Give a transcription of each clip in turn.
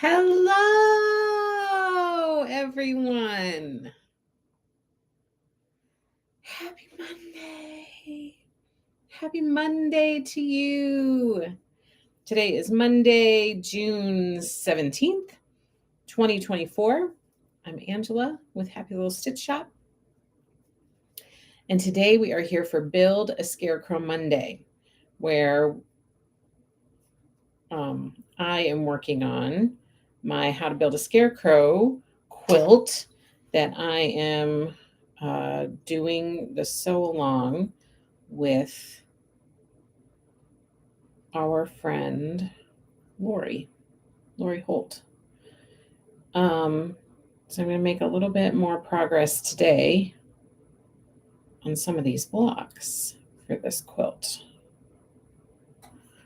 Hello, everyone. Happy Monday. Happy Monday to you. Today is Monday, June 17th, 2024. I'm Angela with Happy Little Stitch Shop. And today we are here for Build a Scarecrow Monday, where I am working on my How to Build a Scarecrow quilt that I am doing the sew along with our friend Lori Holt. So I'm going to make a little bit more progress today on some of these blocks for this quilt.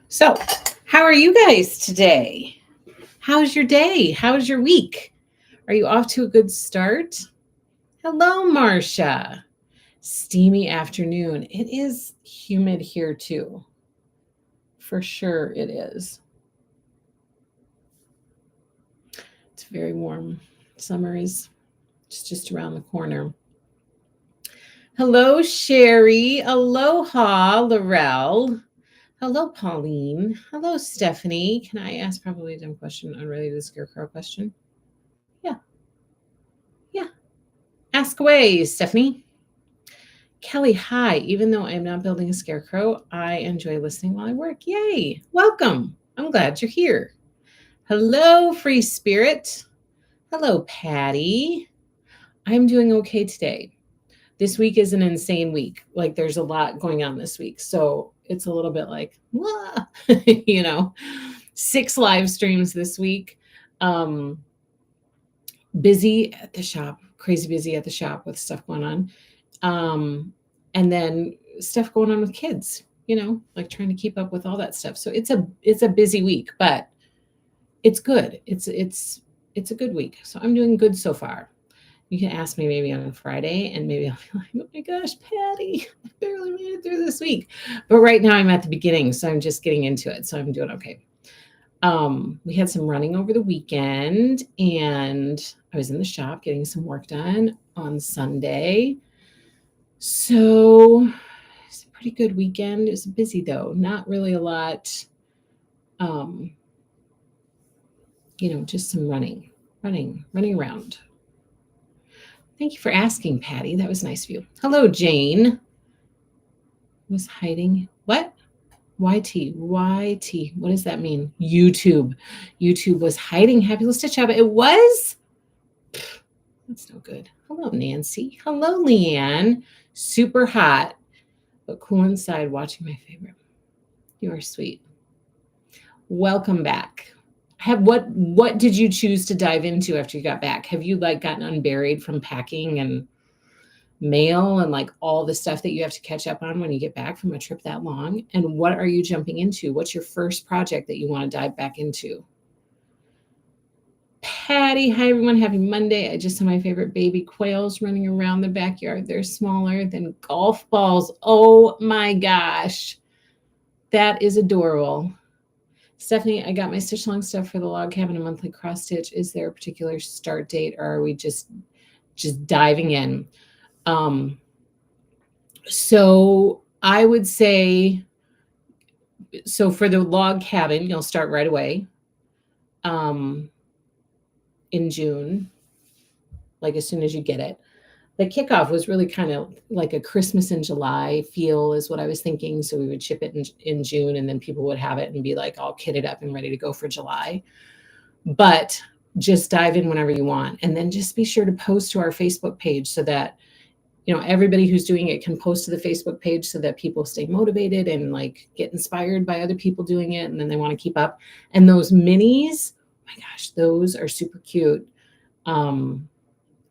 So, how are you guys today? How's your day? How's your week? Are you off to a good start? Hello, Marcia. Steamy afternoon. It is humid here too. For sure it is. It's very warm. Summer is just around the corner. Hello, Sherry. Aloha, Laurel. Hello, Pauline. Hello, Stephanie. Can I ask probably a dumb question unrelated to the Scarecrow question? Yeah. Ask away, Stephanie. Kelly, hi. Even though I'm not building a scarecrow, I enjoy listening while I work. Yay. Welcome. I'm glad you're here. Hello, Free Spirit. Hello, Patty. I'm doing okay today. This week is an insane week. Like there's a lot going on this week. So it's a little bit like, 6 live streams this week. Busy at the shop, crazy busy at the shop with stuff going on. And then stuff going on with kids, like trying to keep up with all that stuff. So it's a busy week, but it's good. It's a good week. So I'm doing good so far. You can ask me maybe on Friday and maybe I'll be like, oh my gosh, Patty, I barely made it through this week. But right now I'm at the beginning, so I'm just getting into it. So I'm doing okay. We had some running over the weekend and I was in the shop getting some work done on Sunday. So it's a pretty good weekend. It was busy though, not really a lot. Just some running around. Thank you for asking, Patty. That was nice of you. Hello, Jane. Was hiding. What? YT. What does that mean? YouTube was hiding Happy Little Stitch Shop. It was? That's no good. Hello, Nancy. Hello, Leanne. Super hot, but cool inside watching my favorite. You are sweet. Welcome back. What did you choose to dive into after you got back? Have you gotten unburied from packing and mail and all the stuff that you have to catch up on when you get back from a trip that long? And what are you jumping into? What's your first project that you want to dive back into? Patty, hi everyone. Happy Monday. I just saw my favorite baby quails running around the backyard. They're smaller than golf balls. Oh my gosh. That is adorable. Stephanie, I got my stitch along stuff for the log cabin and monthly cross stitch. Is there a particular start date or are we just diving in? So I would say, so for the log cabin, you'll start right away. In June, as soon as you get it. The kickoff was really kind of like a Christmas in July feel is what I was thinking. So we would ship it in June and then people would have it and be all kitted up and ready to go for July. But just dive in whenever you want. And then just be sure to post to our Facebook page so that, everybody who's doing it can post to the Facebook page so that people stay motivated and get inspired by other people doing it. And then they want to keep up. And those minis, oh my gosh, those are super cute.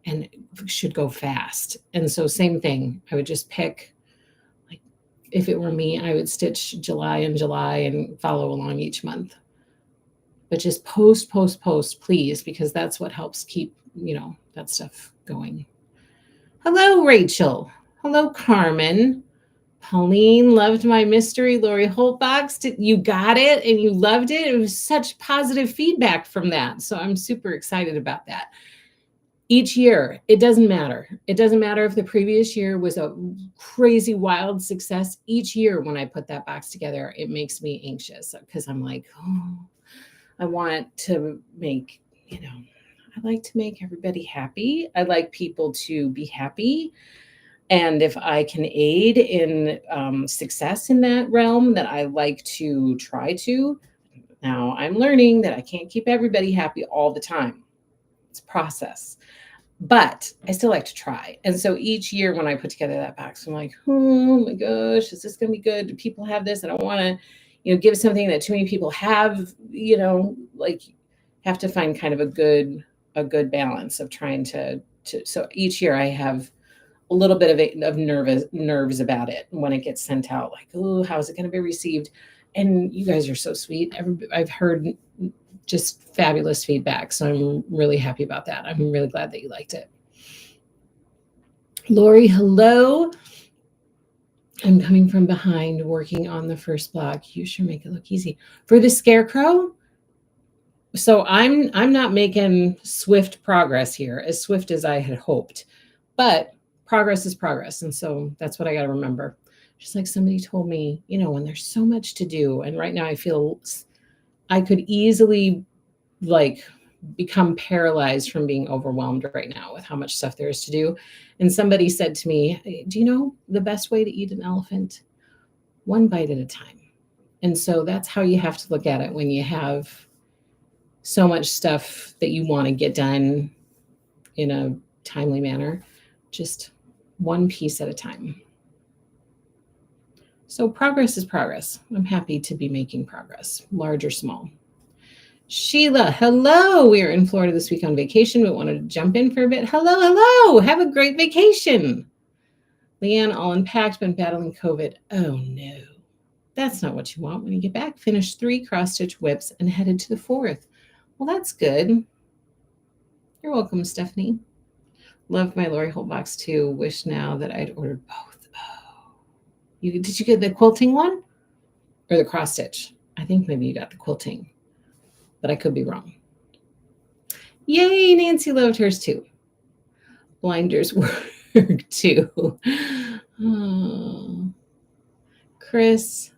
And should go fast. And so same thing, I would just pick, if it were me, I would stitch July and follow along each month. But just post, please, because that's what helps keep, that stuff going. Hello, Rachel. Hello, Carmen. Pauline loved my mystery Lori Holt box. You got it and you loved it. It was such positive feedback from that. So I'm super excited about that. Each year, it doesn't matter. It doesn't matter if the previous year was a crazy wild success. Each year when I put that box together, it makes me anxious because I'm like, oh, I want to make, I like to make everybody happy. I like people to be happy. And if I can aid in success in that realm, that I like to try to. Now I'm learning that I can't keep everybody happy all the time. It's a process, but I still like to try. And so each year when I put together that box, I'm like, oh my gosh, is this going to be good? Do people have this? I don't want to, give something that too many people have, like have to find kind of a good balance of trying to, so each year I have a little bit of nerves about it when it gets sent out, like, oh, how is it going to be received? And you guys are so sweet. I've heard just fabulous feedback. So I'm really happy about that. I'm really glad that you liked it. Lori, hello. I'm coming from behind working on the first block. You sure make it look easy. For the Scarecrow, so I'm not making swift progress here, as swift as I had hoped, but progress is progress. And so that's what I got to remember. Just like somebody told me, when there's so much to do, and right now I feel I could easily become paralyzed from being overwhelmed right now with how much stuff there is to do. And somebody said to me, do you know the best way to eat an elephant? One bite at a time. And so that's how you have to look at it when you have so much stuff that you want to get done in a timely manner, just one piece at a time. So progress is progress. I'm happy to be making progress, large or small. Sheila, hello. We are in Florida this week on vacation, but wanted to jump in for a bit. Hello. Have a great vacation. Leanne, all unpacked, been battling COVID. Oh no, that's not what you want when you get back. Finished 3 cross-stitch whips and headed to the 4th. Well, that's good. You're welcome, Stephanie. Loved my Lori Holt box too. Wish now that I'd ordered both. Oh, did you get the quilting one or the cross-stitch? I think maybe you got the quilting, but I could be wrong. Yay, Nancy loved hers too. Blinders work too. Oh. Chris,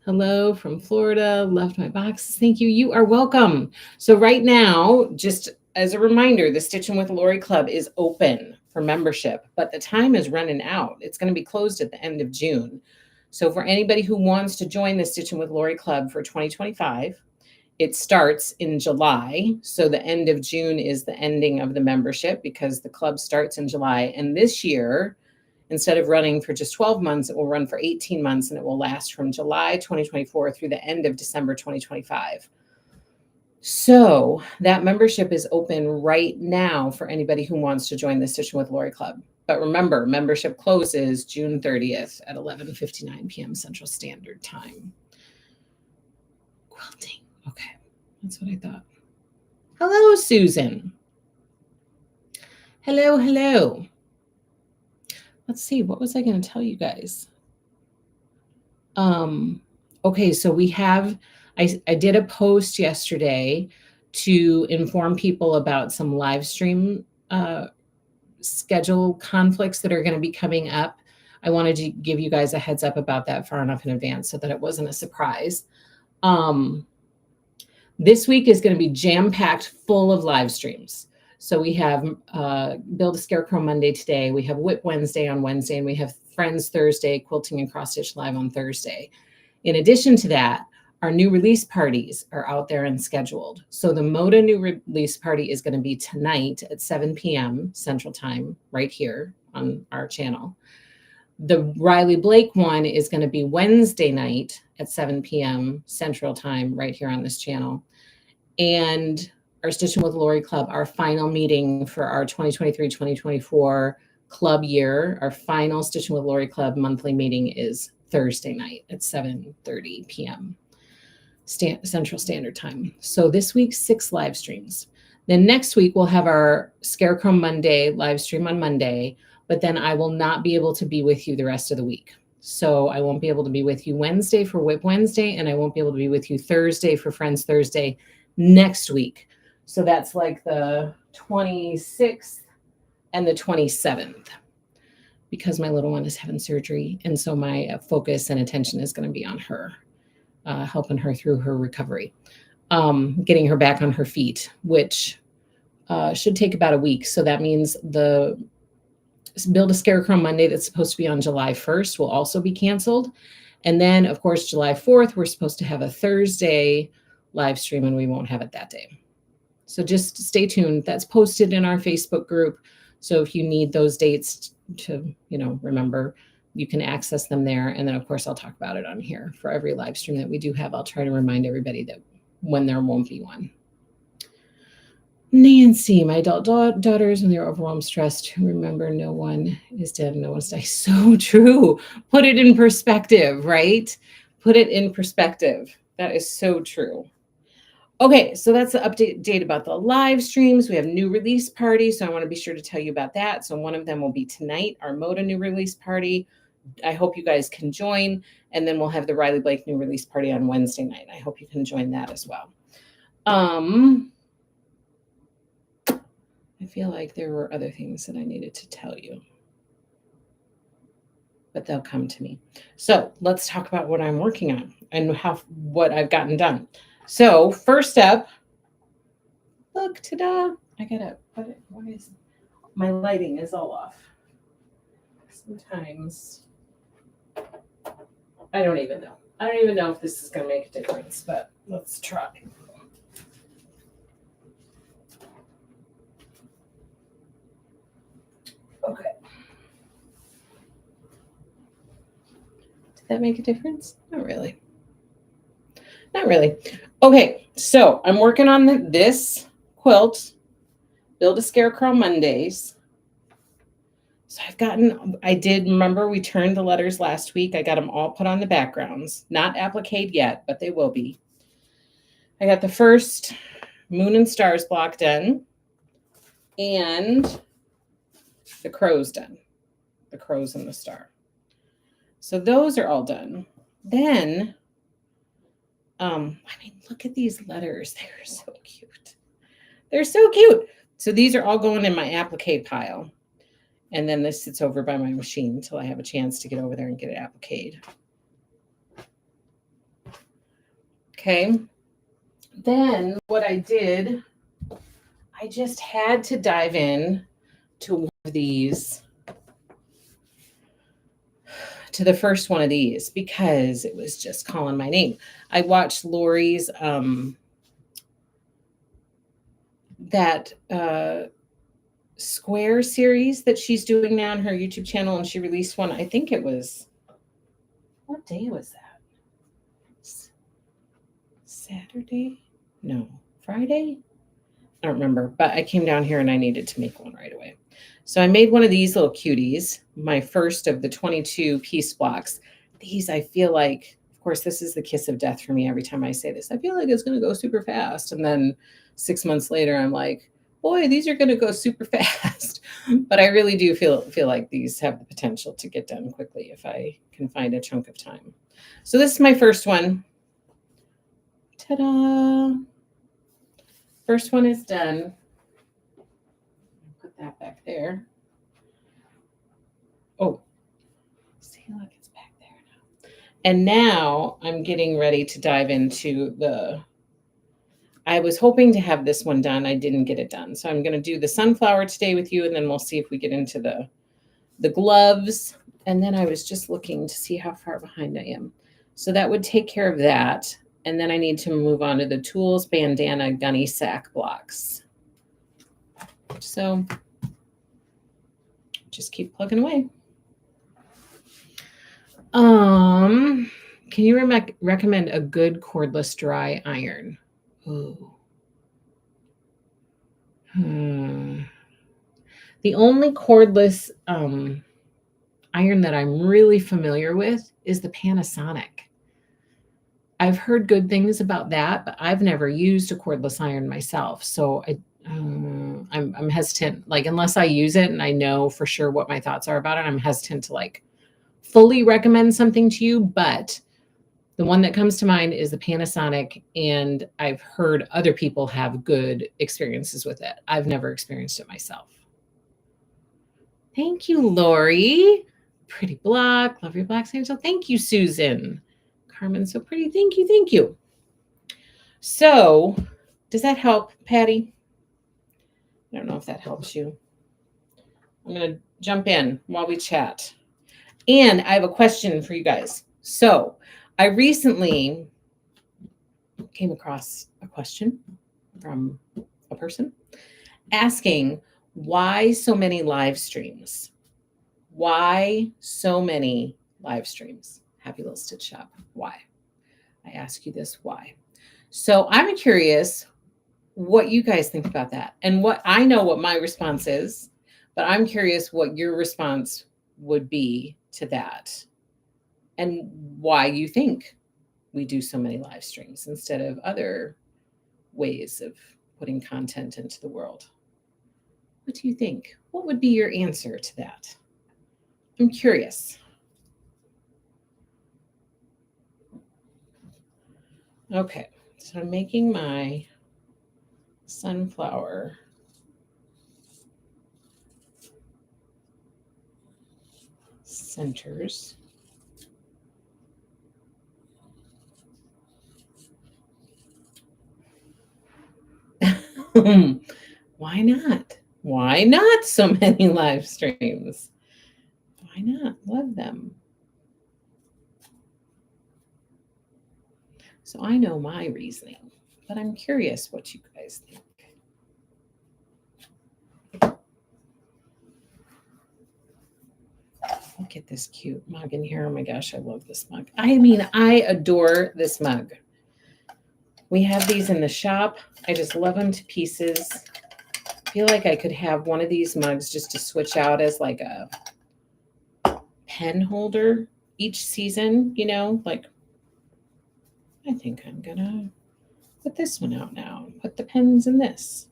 hello from Florida. Loved my boxes. Thank you. You are welcome. So right now, just as a reminder, the Stitching with Lori Club is open for membership, but the time is running out. It's going to be closed at the end of June. So for anybody who wants to join the Stitching with Lori Club for 2025, it starts in July. So the end of June is the ending of the membership because the club starts in July. And this year, instead of running for just 12 months, it will run for 18 months and it will last from July 2024 through the end of December 2025. So that membership is open right now for anybody who wants to join the Stitching with Lori Club. But remember, membership closes June 30th at 11:59 p.m. Central Standard Time. Quilting. Okay, that's what I thought. Hello, Susan. Hello. Let's see, what was I going to tell you guys? Okay, so we have, I did a post yesterday to inform people about some live stream schedule conflicts that are going to be coming up. I wanted to give you guys a heads up about that far enough in advance so that it wasn't a surprise. This week is going to be jam-packed full of live streams. So we have Build a Scarecrow Monday today. We have Whip Wednesday on Wednesday, and we have Friends Thursday, Quilting and Cross Stitch Live on Thursday. In addition to that, our new release parties are out there and scheduled. So the Moda new release party is going to be tonight at 7 p.m. Central Time, right here on our channel. The Riley Blake one is going to be Wednesday night at 7 p.m. Central Time, right here on this channel. And our Stitching with Lori Club, our final meeting for our 2023-2024 club year, our final Stitching with Lori Club monthly meeting is Thursday night at 7:30 p.m. Central Standard Time. So this week, 6 live streams. Then next week, we'll have our Scarecrow Monday live stream on Monday, but then I will not be able to be with you the rest of the week. So I won't be able to be with you Wednesday for Whip Wednesday, and I won't be able to be with you Thursday for Friends Thursday next week. So that's like the 26th and the 27th, because my little one is having surgery. And so my focus and attention is going to be on her, helping her through her recovery, getting her back on her feet, which should take about a week. So that means the Build a Scarecrow Monday that's supposed to be on July 1st will also be canceled. And then, of course, July 4th, we're supposed to have a Thursday live stream, and we won't have it that day. So just stay tuned. That's posted in our Facebook group. So if you need those dates to, remember, you can access them there. And then, of course, I'll talk about it on here. For every live stream that we do have, I'll try to remind everybody that when there won't be one. Nancy, my adult daughters, when they're overwhelmed, stressed, remember no one is dead, no one's died. So true. Put it in perspective, right? Put it in perspective. That is so true. Okay, so that's the update about the live streams. We have new release party, so I want to be sure to tell you about that. So one of them will be tonight, our Moda new release party. I hope you guys can join. And then we'll have the Riley Blake new release party on Wednesday night. I hope you can join that as well. I feel like there were other things that I needed to tell you, but they'll come to me. So let's talk about what I'm working on and what I've gotten done. So first up, look, ta-da! I gotta put it. Why is my lighting is all off? Sometimes I don't even know. I don't even know if this is gonna make a difference, but let's try. Okay. Did that make a difference? Not really. Not really. Okay, so I'm working on this quilt, Build a Scarecrow Mondays. So I did remember we turned the letters last week. I got them all put on the backgrounds. Not appliqued yet, but they will be. I got the first Moon and Stars block done. And the crow's done. The crows and the star. So those are all done. Then, look at these letters. They're so cute. They're so cute. So these are all going in my applique pile. And then this sits over by my machine until I have a chance to get over there and get it appliqued. Okay. Then what I did, I just had to dive in to one of these, to the first one of these, because it was just calling my name. I watched Lori's that square series that she's doing now on her YouTube channel, and she released one. I think it was, what day was that? Saturday? No, Friday? I don't remember, but I came down here and I needed to make one right away. So I made one of these little cuties, my first of the 22 piece blocks. These, I feel like, of course, this is the kiss of death for me every time I say this. I feel like it's going to go super fast. And then 6 months later, I'm like, boy, these are going to go super fast. But I really do feel like these have the potential to get done quickly if I can find a chunk of time. So this is my first one. Ta-da! First one is done. Put that back there. Oh, see, look, it's back there now. And now I'm getting ready to dive into I was hoping to have this one done. I didn't get it done. So I'm going to do the sunflower today with you, and then we'll see if we get into the gloves. And then I was just looking to see how far behind I am. So that would take care of that. And then I need to move on to the tools, bandana, gunny sack blocks. So just keep plugging away. Can you recommend a good cordless dry iron? Ooh. The only cordless iron that I'm really familiar with is the Panasonic. I've heard good things about that, but I've never used a cordless iron myself. So I'm hesitant, like, unless I use it and I know for sure what my thoughts are about it, I'm hesitant to like fully recommend something to you, but the one that comes to mind is the Panasonic, and I've heard other people have good experiences with it. I've never experienced it myself. Thank you, Lori. Pretty block. Love your blocks, Angel. Thank you, Susan. Carmen, so pretty. Thank you. Thank you. So, does that help, Patty? I don't know if that helps you. I'm going to jump in while we chat. And I have a question for you guys. So, I recently came across a question from a person asking why so many live streams? Why so many live streams? Happy Little Stitch Shop. Why? I ask you this, why? So I'm curious what you guys think about that. And what I know what my response is, but I'm curious what your response would be to that and why you think we do so many live streams instead of other ways of putting content into the world. What do you think? What would be your answer to that? I'm curious. Okay, so I'm making my sunflower centers. Why not? Why not so many live streams? Why not? Love them. So I know my reasoning, but I'm curious what you guys think. Look at this cute mug in here. Oh my gosh, I love this mug. I mean, I adore this mug. We have these in the shop. I just love them to pieces. I feel like I could have one of these mugs just to switch out as like a pen holder each season, you know, like I think I'm gonna put this one out now and put the pens in this.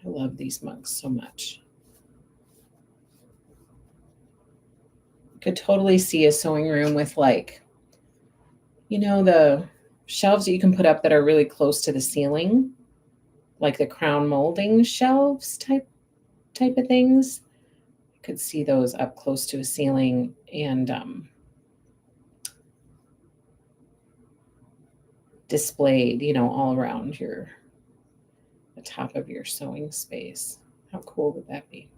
I love these mugs so much. Could totally see a sewing room with like, you know, the shelves that you can put up that are really close to the ceiling, like the crown molding shelves type of things. I could see those up close to a ceiling and displayed, you know, all around the top of your sewing space. How cool would that be?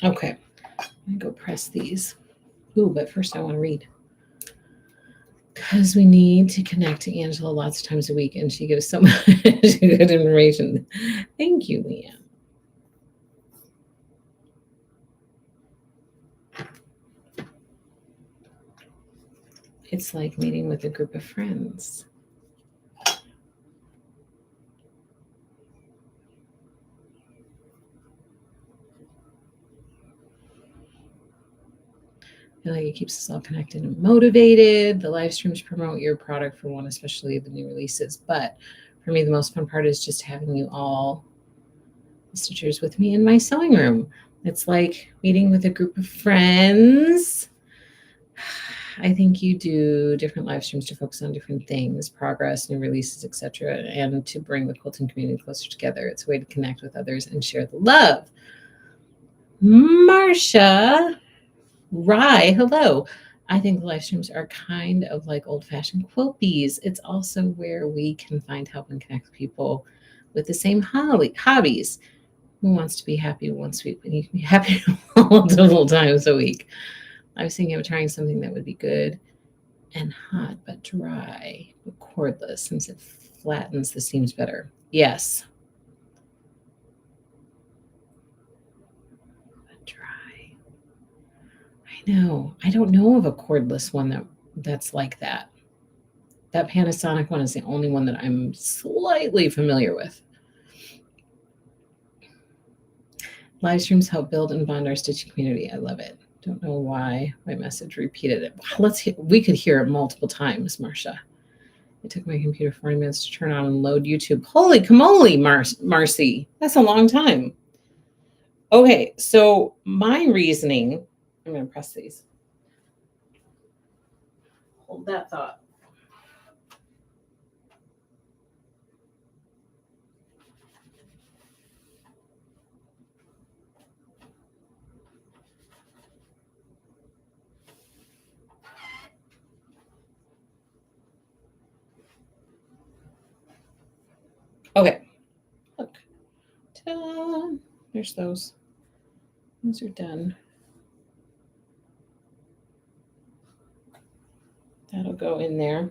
Okay, I'm gonna go press these. Ooh, but first I want to read. Because we need to connect to Angela lots of times a week, and she gives so much good information. Thank you, Leanne. It's like meeting with a group of friends. I feel like it keeps us all connected and motivated. The live streams promote your product for one, especially the new releases. But for me, the most fun part is just having you all stitchers with me in my sewing room. It's like meeting with a group of friends. I think you do different live streams to focus on different things, progress, new releases, etc., and to bring the quilting community closer together. It's a way to connect with others and share the love. Marcia Rye, hello. I think the live streams are kind of like old-fashioned quilt bees. It's also where we can find help and connect with people with the same hobbies. Who wants to be happy once a week when you can be happy multiple times a week? I was thinking of trying something that would be good and hot but dry, but cordless, since it flattens the seams better. Yes. But dry. I know. I don't know of a cordless one that's like that. That Panasonic one is the only one that I'm slightly familiar with. Live streams help build and bond our stitching community. I love it. Don't know why my message repeated it. We could hear it multiple times, Marcia. It took my computer 40 minutes to turn on and load YouTube. Holy camole, Marcy. That's a long time. Okay, so my reasoning, I'm going to press these. Hold that thought. Okay, look. Ta-da. There's those. Those are done. That'll go in there.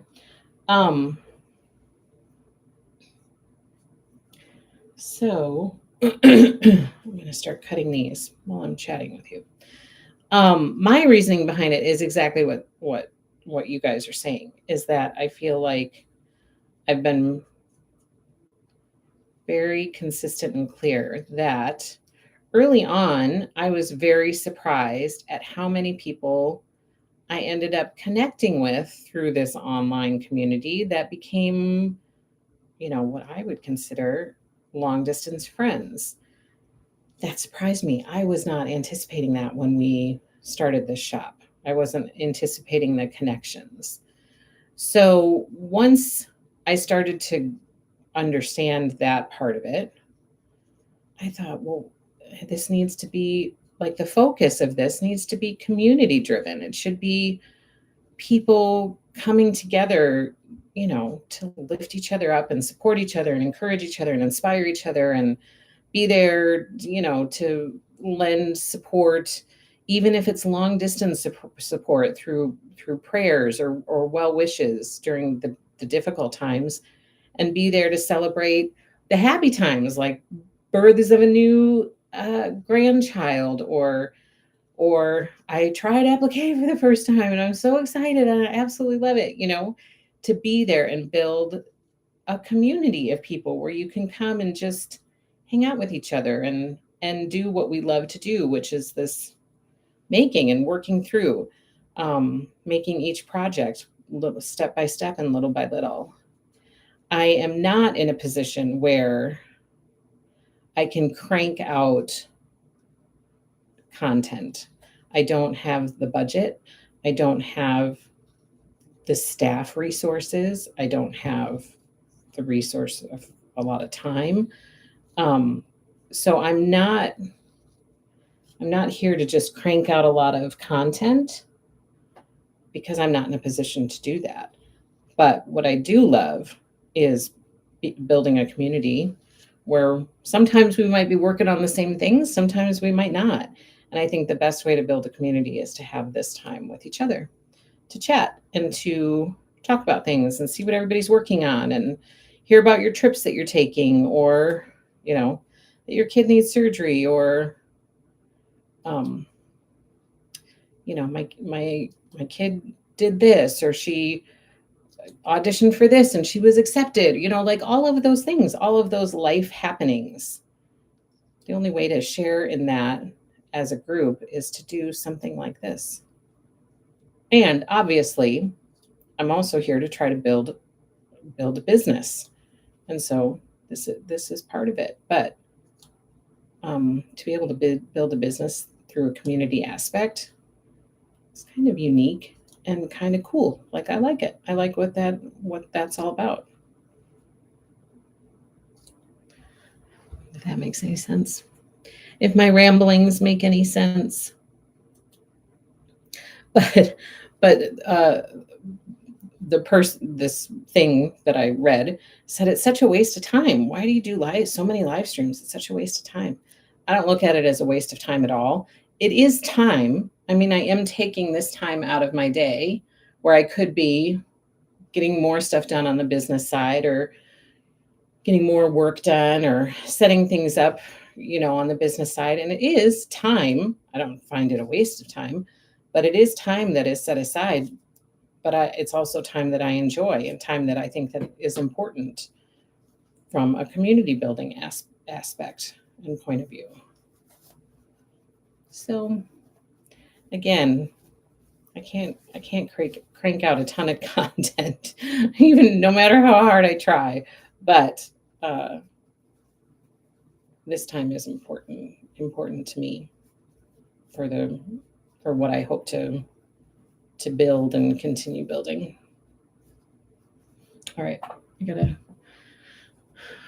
So I'm going to start cutting these while I'm chatting with you. My reasoning behind it is exactly what you guys are saying, is that I feel like I've been very consistent and clear that early on, I was very surprised at how many people I ended up connecting with through this online community that became, what I would consider long distance friends. That surprised me. I was not anticipating that when we started this shop. I wasn't anticipating the connections. So once I started to understand that part of it, I thought, well, this needs to be like the focus of this needs to be community driven. It should be people coming together, to lift each other up and support each other and encourage each other and inspire each other and be there, to lend support, even if it's long distance support through prayers or well wishes during the difficult times, and be there to celebrate the happy times like births of a new grandchild, or I tried applique for the first time and I'm so excited and I absolutely love it, to be there and build a community of people where you can come and just hang out with each other and do what we love to do, which is this making and working through, making each project little step by step and little by little. I am not in a position where I can crank out content. I don't have the budget. I don't have the staff resources. I don't have the resource of a lot of time. So I'm not here to just crank out a lot of content because I'm not in a position to do that. But what I do love is building a community where sometimes we might be working on the same things, sometimes we might not. And I think the best way to build a community is to have this time with each other, to chat and to talk about things and see what everybody's working on and hear about your trips that you're taking, or, that your kid needs surgery, or, my kid did this, or she auditioned for this and she was accepted, like all of those things, all of those life happenings. The only way to share in that as a group is to do something like this. And obviously, I'm also here to try to build a business. And so this is part of it. But to be able to build a business through a community aspect is kind of unique and kind of cool. Like, I like it. I like what that's all about. If that makes any sense. If my ramblings make any sense. But this thing that I read said it's such a waste of time. Why do you do so many live streams? It's such a waste of time. I don't look at it as a waste of time at all. It is time. I mean, I am taking this time out of my day where I could be getting more stuff done on the business side, or getting more work done, or setting things up, on the business side. And it is time. I don't find it a waste of time, but it is time that is set aside. But it's also time that I enjoy, and time that I think that is important from a community building aspect and point of view. So again, I can't crank out a ton of content, even no matter how hard I try. But this time is important to me for what I hope to build and continue building. All right, I gotta,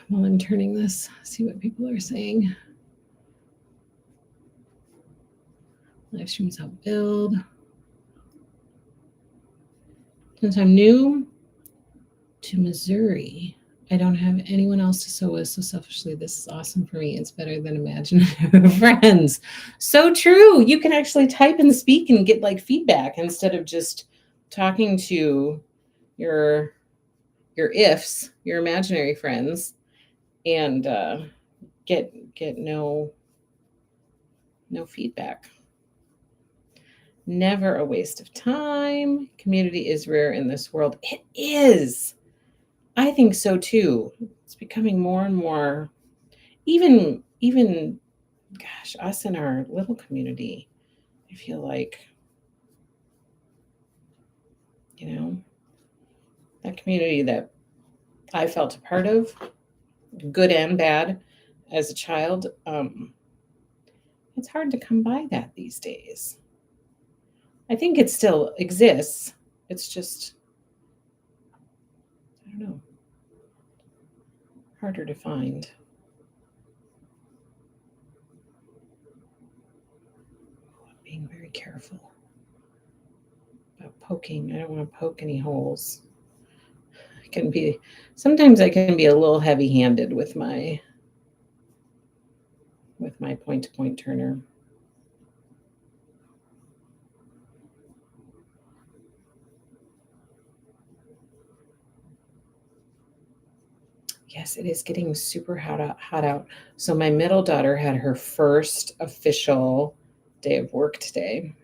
while I'm turning this, see what people are saying. Live streams help build. Since I'm new to Missouri, I don't have anyone else to sew with, so selfishly, this is awesome for me. It's better than imaginative friends. So true. You can actually type and speak and get like feedback instead of just talking to your ifs, your imaginary friends, and get no feedback. Never a waste of time. Community is rare in this world. It is. I think so too. It's becoming more and more, even gosh, us in our little community, I feel like, that community that I felt a part of, good and bad, as a child, it's hard to come by that these days. I think it still exists. It's just, I don't know, harder to find. I'm being very careful about poking. I don't want to poke any holes. Sometimes I can be a little heavy-handed with my point-to-point turner. Yes, it is getting super hot out. So my middle daughter had her first official day of work today.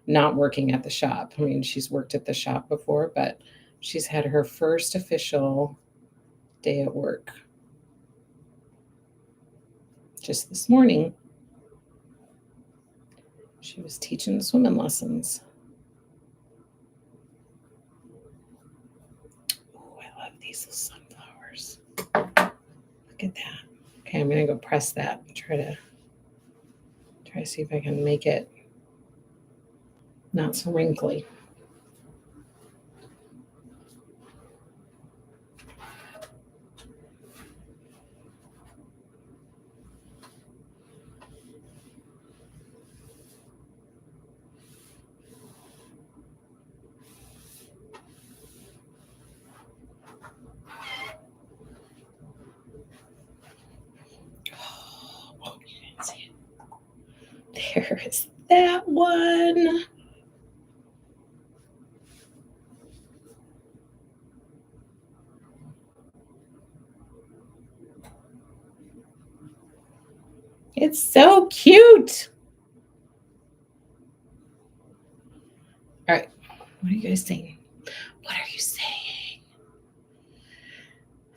Not working at the shop. I mean, she's worked at the shop before, but she's had her first official day at work just this morning. She was teaching swimming lessons. Oh, I love these little sunflowers. Look at that. Okay, I'm gonna go press that and try to see if I can make it not so wrinkly. Oh, you didn't see it. There is that one. It's so cute. All right. What are you guys saying? What are you saying?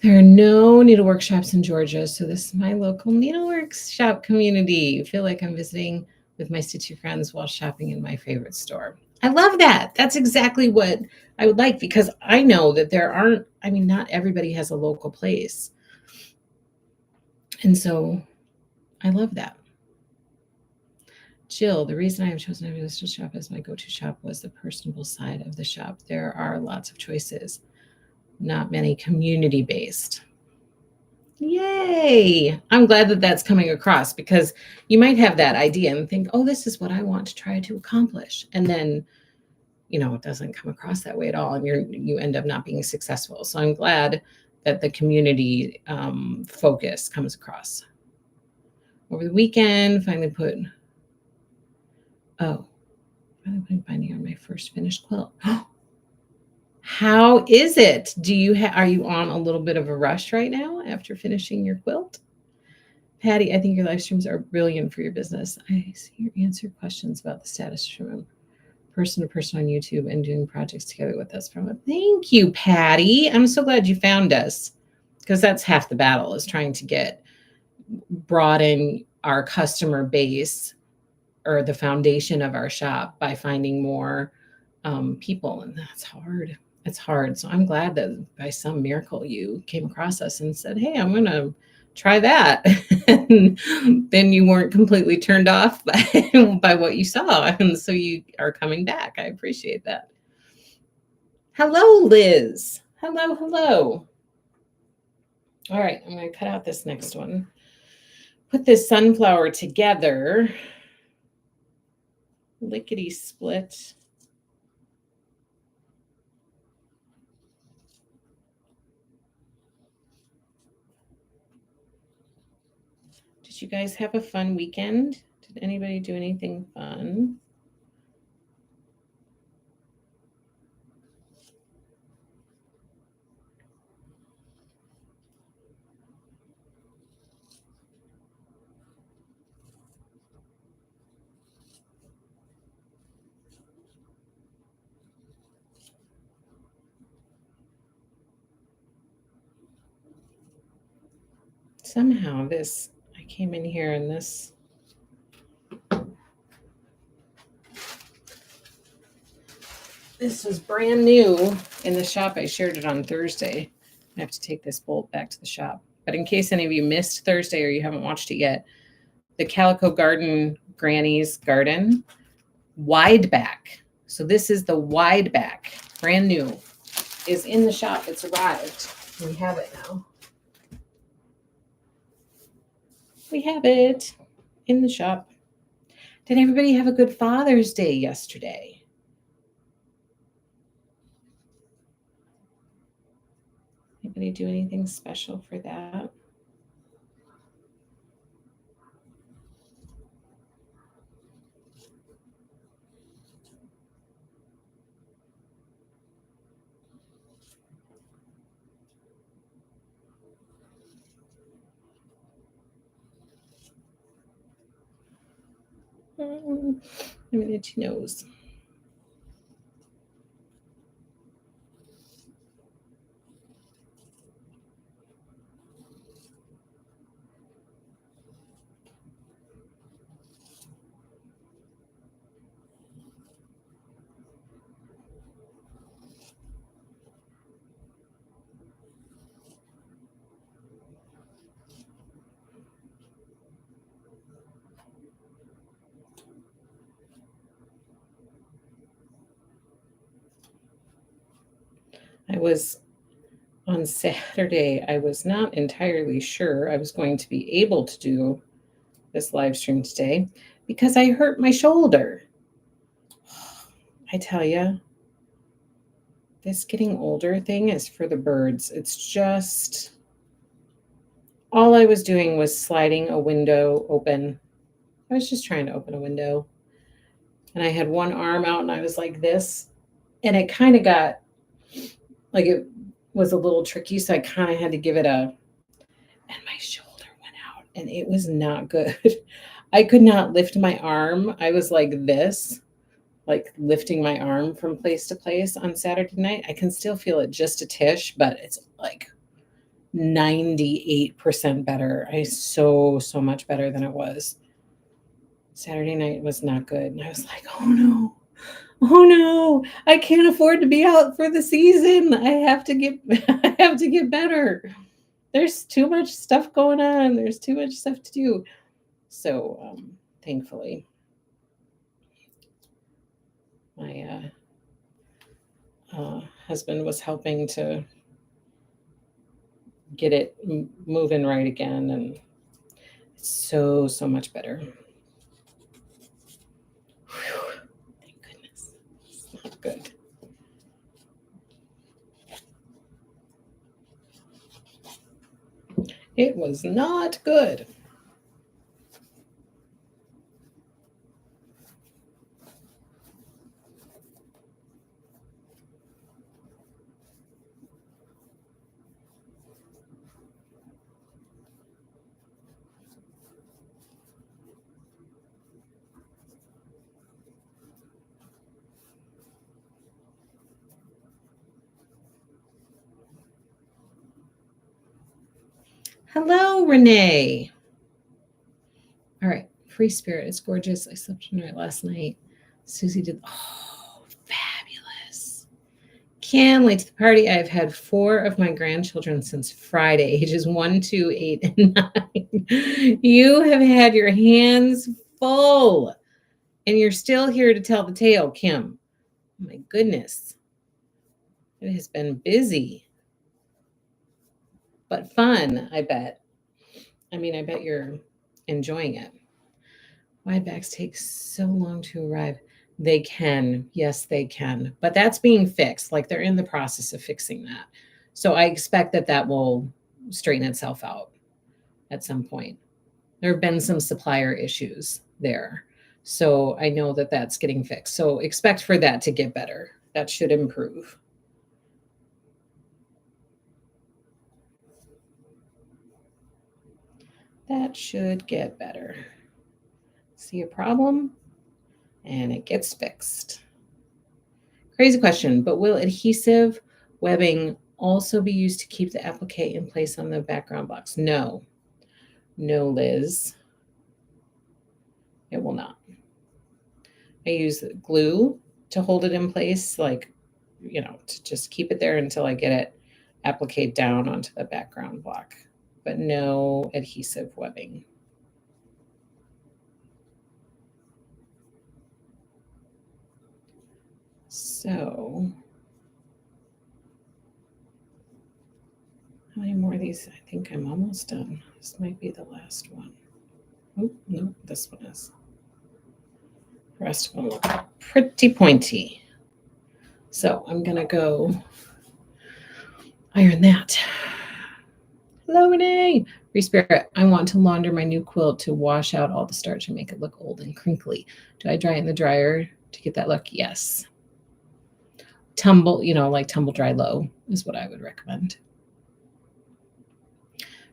There are no needlework shops in Georgia, so this is my local needlework shop community. I feel like I'm visiting with my stitchy friends while shopping in my favorite store. I love that. That's exactly what I would like, because I know that not everybody has a local place. And so I love that. Jill, the reason I have chosen Every Little Shop as my go-to shop was the personable side of the shop. There are lots of choices, not many community-based. Yay! I'm glad that that's coming across, because you might have that idea and think, oh, this is what I want to try to accomplish. And then, it doesn't come across that way at all, and you end up not being successful. So I'm glad that the community focus comes across. Over the weekend, finally putting binding on my first finished quilt. How is it? Are you on a little bit of a rush right now after finishing your quilt? Patty, I think your live streams are brilliant for your business. I see you answer questions about the status from person to person on YouTube and doing projects together with us from it. Thank you, Patty. I'm so glad you found us, because that's half the battle, is trying to broaden our customer base, or the foundation of our shop, by finding more people, and that's hard. It's hard. So I'm glad that by some miracle you came across us and said, "Hey, I'm going to try that." And then you weren't completely turned off by what you saw. And so you are coming back. I appreciate that. Hello, Liz. Hello, hello. All right, I'm going to cut out this next one. Put this sunflower together. Lickety split. Did you guys have a fun weekend? Did anybody do anything fun? Somehow I came in here and this was brand new in the shop. I shared it on Thursday. I have to take this bolt back to the shop. But in case any of you missed Thursday or you haven't watched it yet, the Calico Garden Granny's Garden wide back. So this is the wide back, brand new, is in the shop. It's arrived. We have it now. We have it in the shop. Did everybody have a good Father's Day yesterday? Anybody do anything special for that? Let me itchy nose. On Saturday, I was not entirely sure I was going to be able to do this live stream today because I hurt my shoulder. I tell you, this getting older thing is for the birds. It's just all I was doing was sliding a window open. I was just trying to open a window. And I had one arm out and I was like this. And it kind of got like it was a little tricky. So I kind of had to give it and my shoulder went out and it was not good. I could not lift my arm. I was like this, like lifting my arm from place to place on Saturday night. I can still feel it just a tish, but it's like 98% better. So much better than it was. Saturday night was not good. And I was like, oh no, I can't afford to be out for the season. I have to get better. There's too much stuff going on. There's too much stuff to do. So thankfully, my husband was helping to get it moving right again. And it's so much better. Whew, thank goodness. It's not good. It was not good. Hello, Renee. All right. Free Spirit. It's gorgeous. I slept in it last night. Susie did. Oh, Kim, late to the party. I've had 4 of my grandchildren since Friday, ages 1, 2, 8, and 9. You have had your hands full, and you're still here to tell the tale, Kim. Oh my goodness. It has been busy, but fun, I bet. I mean, I bet you're enjoying it. Why bags take so long to arrive? They can. Yes, they can. But that's being fixed. Like they're in the process of fixing that. So I expect that that will straighten itself out at some point. There have been some supplier issues there. So I know that that's getting fixed. So expect for that to get better. That should improve. That should get better. See a problem and it gets fixed. Crazy question, but will adhesive webbing also be used to keep the applique in place on the background blocks? No. No, Liz. It will not. I use glue to hold it in place, like, to just keep it there until I get it appliqued down onto the background block, but no adhesive webbing. So, how many more of these? I think I'm almost done. This might be the last one. Oh, no, this one is. The rest of them look pretty pointy. So I'm going to go iron that. Hello, Renee. Free Spirit, I want to launder my new quilt to wash out all the starch and make it look old and crinkly. Do I dry it in the dryer to get that look? Yes. Tumble, like tumble dry low is what I would recommend.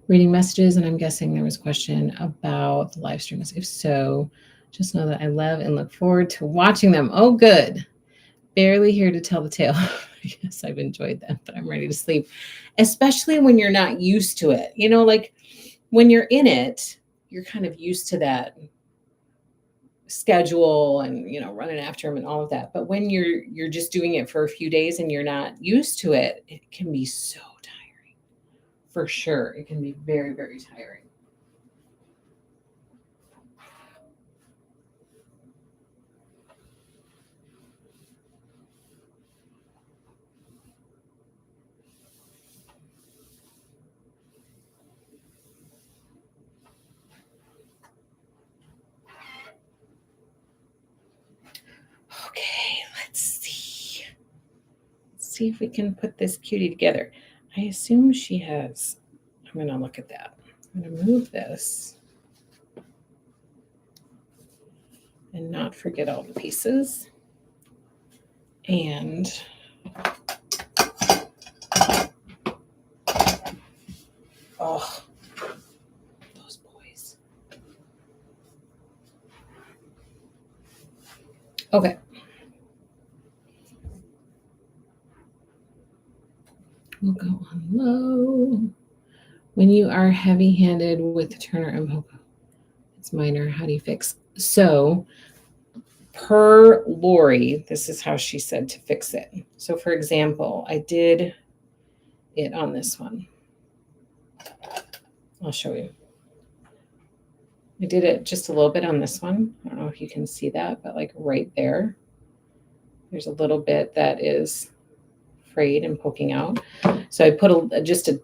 Reading messages, and I'm guessing there was a question about the live streams. If so, just know that I love and look forward to watching them. Oh, good. Barely here to tell the tale. Yes, I've enjoyed them, but I'm ready to sleep, especially when you're not used to it. Like when you're in it, you're kind of used to that schedule and, running after them and all of that. But when you're just doing it for a few days and you're not used to it, it can be so tiring. For sure. It can be very, very tiring. Okay, let's see. Let's see if we can put this cutie together. I assume she has, I'm going to look at that. I'm going to move this and not forget all the pieces. And oh, those boys. Okay. We'll go on low. When you are heavy-handed with the turner and poke, it's minor. How do you fix? So per Lori, this is how she said to fix it. So for example, I did it on this one. I'll show you. I did it just a little bit on this one. I don't know if you can see that, but like right there, there's a little bit that is frayed and poking out. So I put just a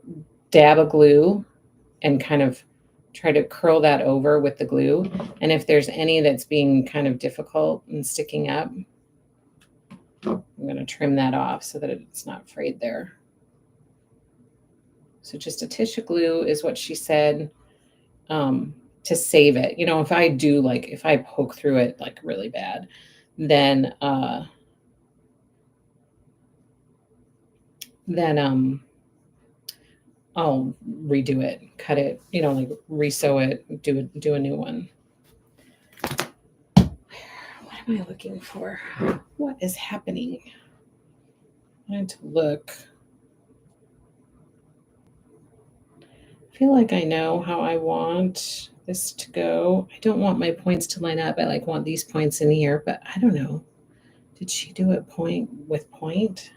dab of glue and kind of try to curl that over with the glue. And if there's any that's being kind of difficult and sticking up, I'm going to trim that off so that it's not frayed there. So just a tissue glue is what she said to save it. If I do if I poke through it like really bad, then I'll redo it, cut it, resew it, do a new one. What am I looking for? What is happening? I need to look. I feel like I know how I want this to go. I don't want my points to line up. I want these points in here, but I don't know. Did she do it point with point?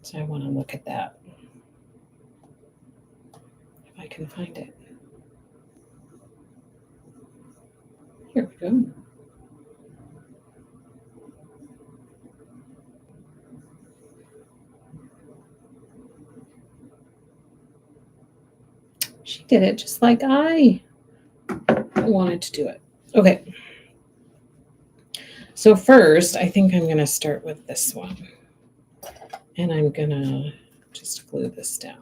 So I want to look at that. If I can find it. Here we go. She did it just like I wanted to do it. Okay. So first, I think I'm going to start with this one. And I'm going to just glue this down.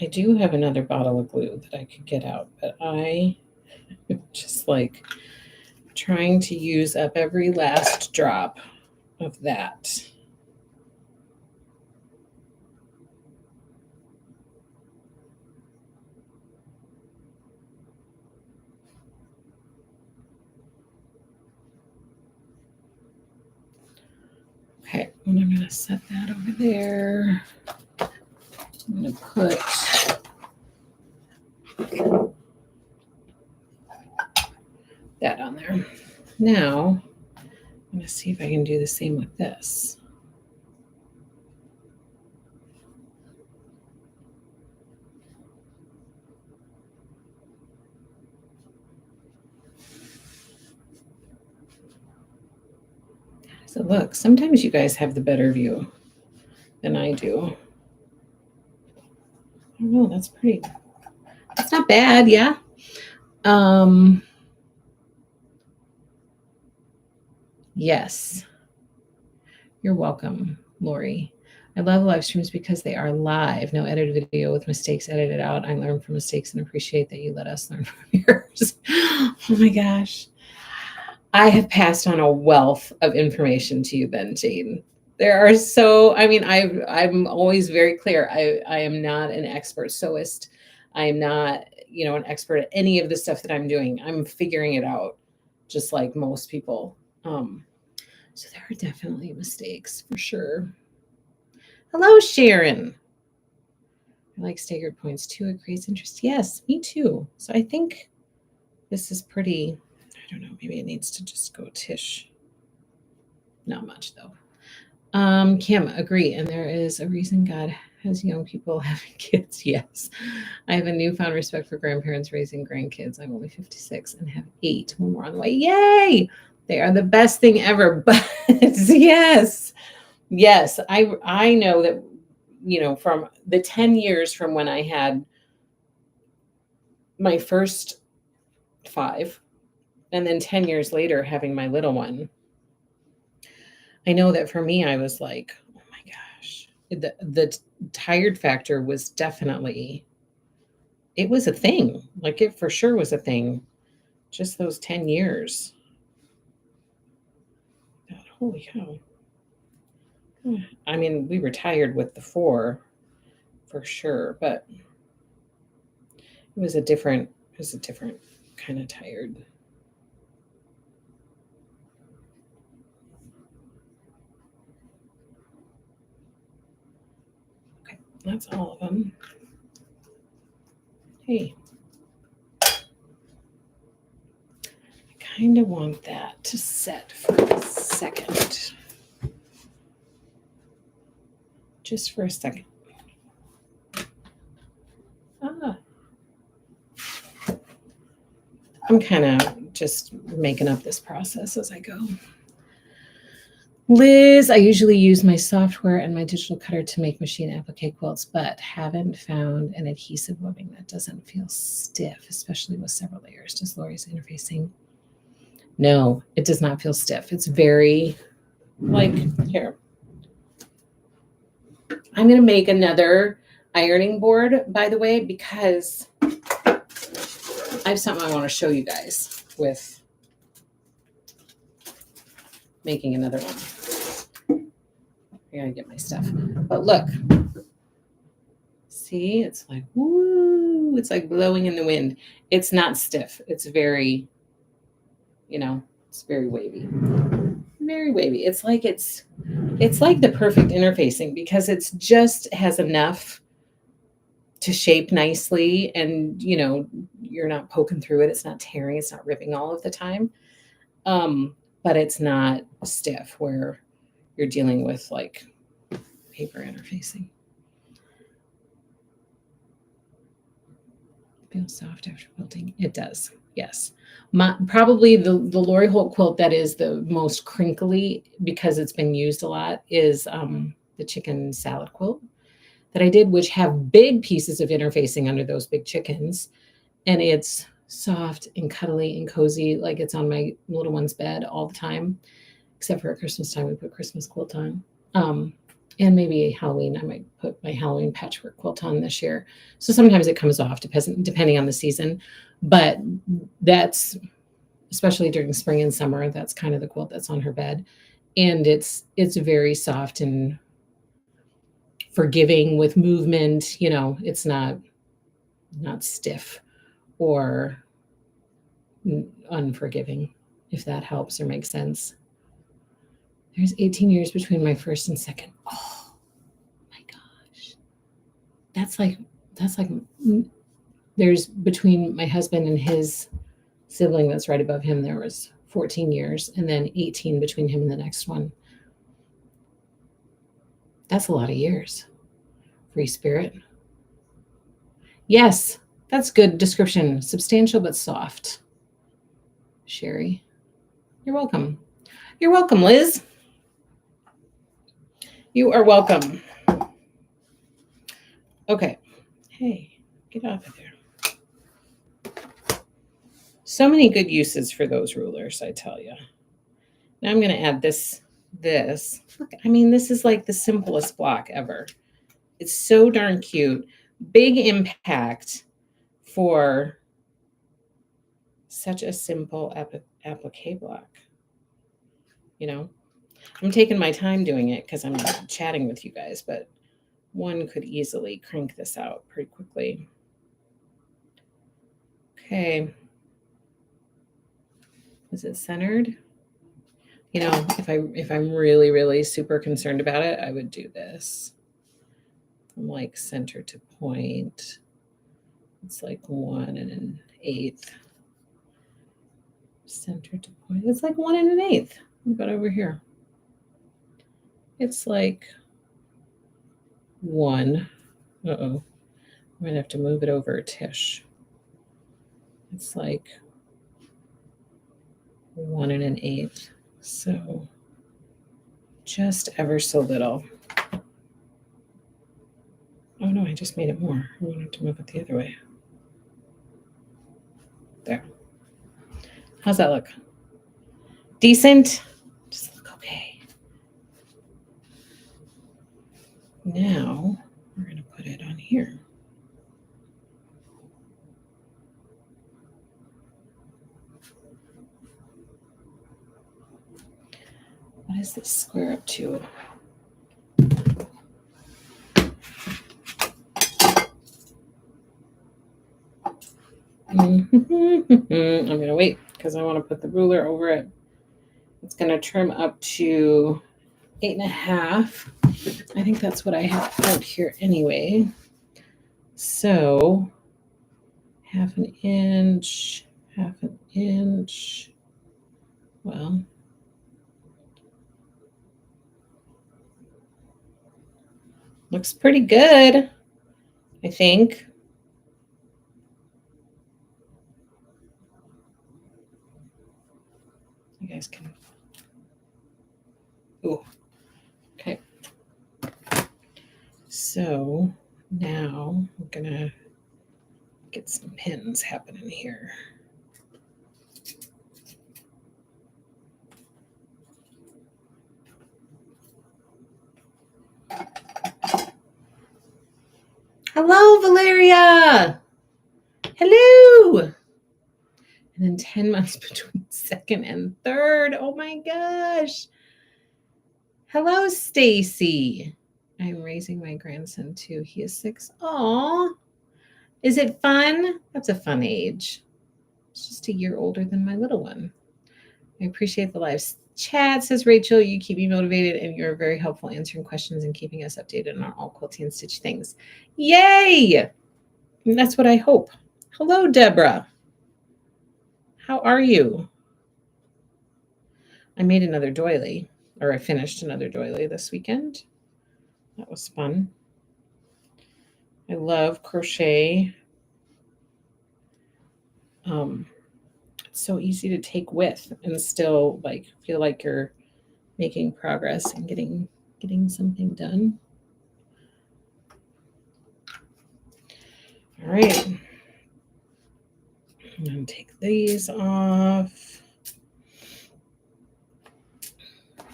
I do have another bottle of glue that I could get out, but I just like trying to use up every last drop of that. Okay, and I'm going to set that over there. I'm going to put that on there. Now, I'm going to see if I can do the same with this. So look, sometimes you guys have the better view than I do. I don't know, that's pretty, that's not bad, yeah. Yes. You're welcome, Lori. I love live streams because they are live, no edited video with mistakes edited out. I learn from mistakes and appreciate that you let us learn from yours. Oh my gosh. I have passed on a wealth of information to you then, Jane. There are I'm always very clear. I am not an expert sewist. I am not, an expert at any of the stuff that I'm doing. I'm figuring it out just like most people. So there are definitely mistakes for sure. Hello, Sharon. I like staggered points too. It creates interest. Yes, me too. So I think this is pretty, I don't know, maybe it needs to just go Tish. Not much though. Kim, agree. And there is a reason God has young people having kids. Yes. I have a newfound respect for grandparents raising grandkids. I'm only 56 and have 8. One more on the way. Yay! They are the best thing ever. But yes. Yes. I know that, from the 10 years from when I had my first 5 and then 10 years later having my little one, I know that for me, I was like, oh my gosh, the tired factor was definitely, it was a thing. Like it for sure was a thing. Just those 10 years. God, holy cow. I mean, we were tired with the 4 for sure, but it was a different kind of tired. Okay, that's all of them. Hey. Kind of want that to set for a second. Just for a second. I'm kind of just making up this process as I go. Liz, I usually use my software and my digital cutter to make machine applique quilts, but haven't found an adhesive webbing that doesn't feel stiff, especially with several layers. Does Lori's interfacing? No, it does not feel stiff. It's very, here. I'm going to make another ironing board, by the way, because I have something I want to show you guys with making another one. I gotta get my stuff. But look. See, it's like, woo, it's like blowing in the wind. It's not stiff. It's very, it's very wavy. Very wavy. It's like the perfect interfacing because it's just has enough to shape nicely and you're not poking through it. It's not tearing, it's not ripping all of the time. but it's not stiff where you're dealing with like paper interfacing. Feels soft after quilting. It does. Yes. Probably the Lori Holt quilt that is the most crinkly because it's been used a lot is the chicken salad quilt that I did, which have big pieces of interfacing under those big chickens. And it's soft and cuddly and cozy, like it's on my little one's bed all the time, except for at Christmas time, we put Christmas quilt on. And maybe Halloween, I might put my Halloween patchwork quilt on this year. So sometimes it comes off depending on the season. But that's, especially during spring and summer, that's kind of the quilt that's on her bed. And it's very soft and forgiving with movement. You know, it's not stiff or unforgiving, if that helps or makes sense. There's 18 years between my first and second. Oh my gosh. That's like there's between my husband and his sibling that's right above him, there was 14 years, and then 18 between him and the next one. That's a lot of years. Free spirit. Yes, that's good description. Substantial but soft. Sherry. You're welcome. You're welcome, Liz. You are welcome. Okay. Hey, get off of there. So many good uses for those rulers, I tell you. Now I'm going to add this. Look, I mean, this is like the simplest block ever. It's so darn cute. Big impact for such a simple applique block. You know, I'm taking my time doing it because I'm chatting with you guys, but one could easily crank this out pretty quickly. Okay. Is it centered? You know, if I'm really, really super concerned about it, I would do this. From like center to point. It's like 1 1/8. Center to point. It's like 1 1/8. What about over here? It's like 1. Uh-oh. I'm going to have to move it over a tish. It's like 1 1/8. So just ever so little. Oh no, I just made it more. I'm going to have to move it the other way. There. How's that look? Decent? Just look okay. Now we're going to put it on here. What is this square up to? I'm going to wait because I want to put the ruler over it. It's going to trim up to 8.5. I think that's what I have out here anyway. So 1/2 inch, 1/2 inch. Well, looks pretty good, I think. You guys can. Oh, okay. So now I'm gonna get some pins happening here. Hello, Valeria. Hello. And then 10 months between second and third. Oh my gosh. Hello, Stacy. I'm raising my grandson too. He is 6. Aw. Is it fun? That's a fun age. It's just a year older than my little one. I appreciate the live chat, says Rachel. You keep me motivated and you're very helpful answering questions and keeping us updated on all quilting and stitch things. Yay! And that's what I hope. Hello, Deborah. How are you? I made another doily, or I finished another doily this weekend. That was fun. I love crochet. It's so easy to take with and still like feel like you're making progress and getting something done. All right. I'm going to take these off.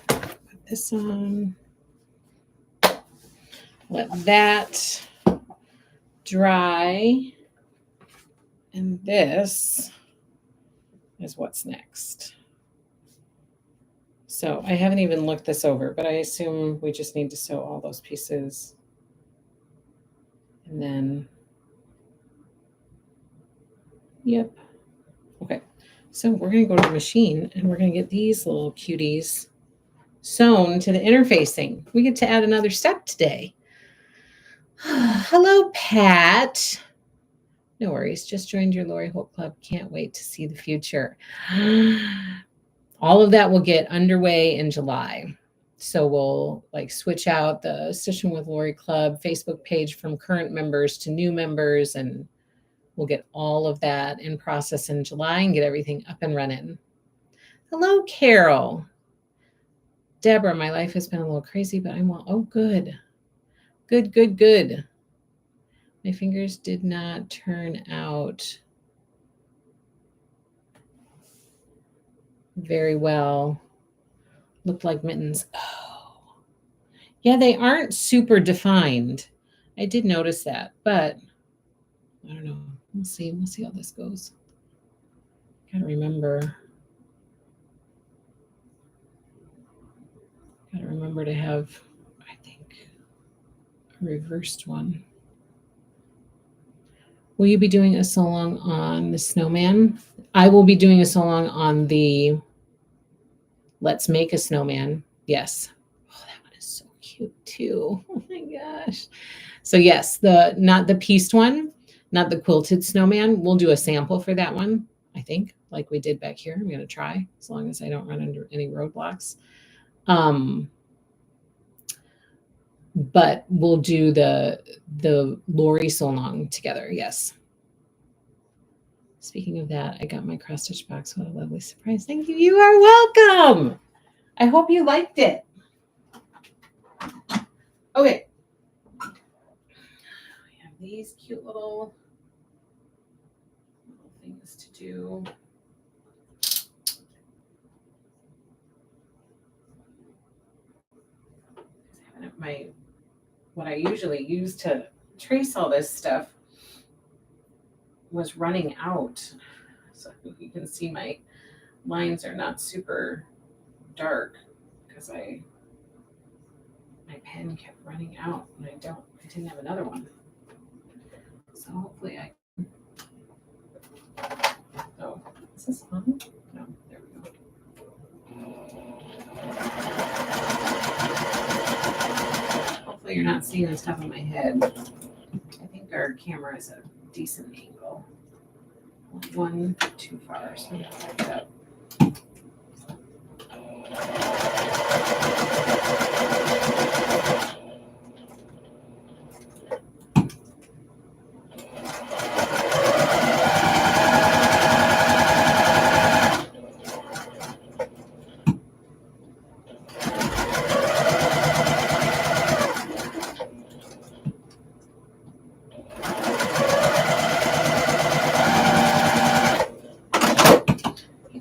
Put this on. Let that dry. And this is what's next. So I haven't even looked this over, but I assume we just need to sew all those pieces. And then, yep. Okay. So we're going to go to the machine and we're going to get these little cuties sewn to the interfacing. We get to add another step today. Hello, Pat. No worries. Just joined your Lori Holt Club. Can't wait to see the future. All of that will get underway in July. So we'll like switch out the Stitching with Lori Club Facebook page from current members to new members, and we'll get all of that in process in July and get everything up and running. Hello, Carol. Deborah, my life has been a little crazy, but I'm well. Oh, good. Good. My fingers did not turn out very well. Looked like mittens. Oh, yeah, they aren't super defined. I did notice that, but I don't know. We'll see. We'll see how this goes. Gotta remember to have, I think, a reversed one. Will you be doing a sew-along on the snowman? I will be doing a sew-along on the Let's Make a Snowman. Yes. Oh, that one is so cute too. Oh my gosh. So yes, not the pieced one, not the quilted snowman. We'll do a sample for that one, I think, like we did back here. I'm going to try, as long as I don't run into any roadblocks. But we'll do the Lori sew-along together. Yes. Speaking of that, I got my cross stitch box. What a lovely surprise. Thank you. You are welcome. I hope you liked it. Okay. We have these cute little things to do. What I usually use to trace all this stuff was running out. So you can see my lines are not super dark because my pen kept running out and I didn't have another one. So hopefully oh, is this on? No, there we go. Hopefully you're not seeing the top of my head. I think our camera is at a decent angle. One too far, so I'm gonna back it up.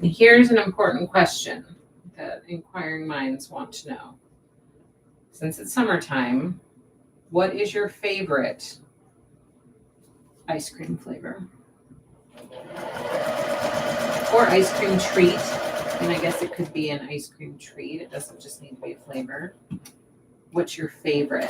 Here's an important question that inquiring minds want to know. Since it's summertime, what is your favorite ice cream flavor? Or ice cream treat? And I guess it could be an ice cream treat. It doesn't just need to be a flavor. What's your favorite?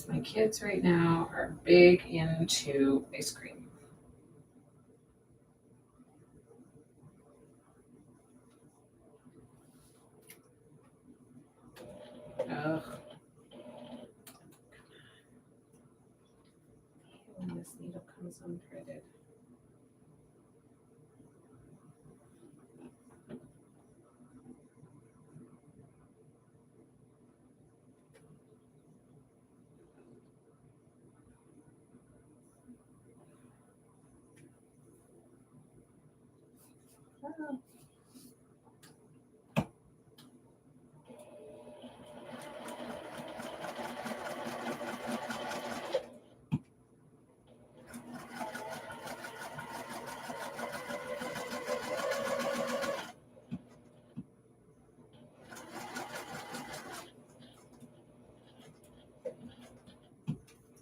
because my kids right now are big into ice cream. Ugh. When this needle comes unthreaded. Oh.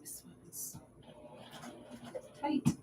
This one's tight.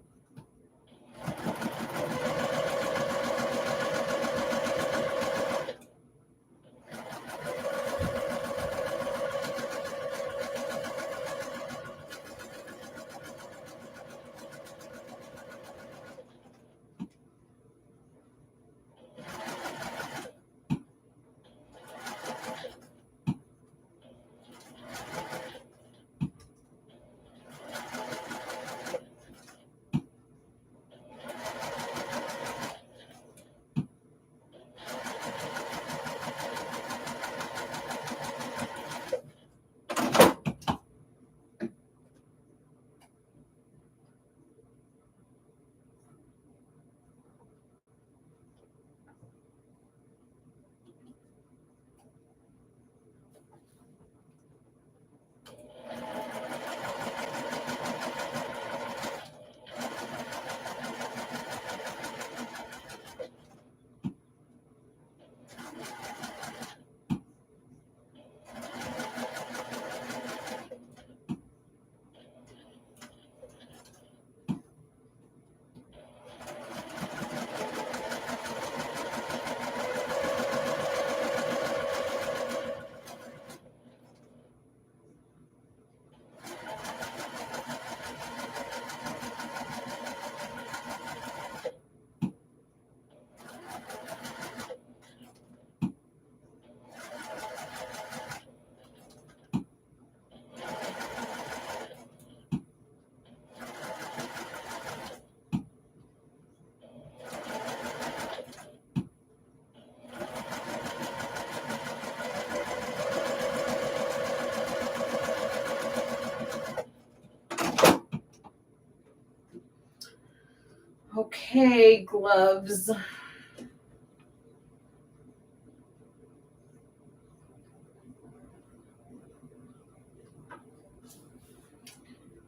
Okay, gloves.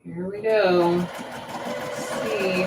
Here we go. Let's see.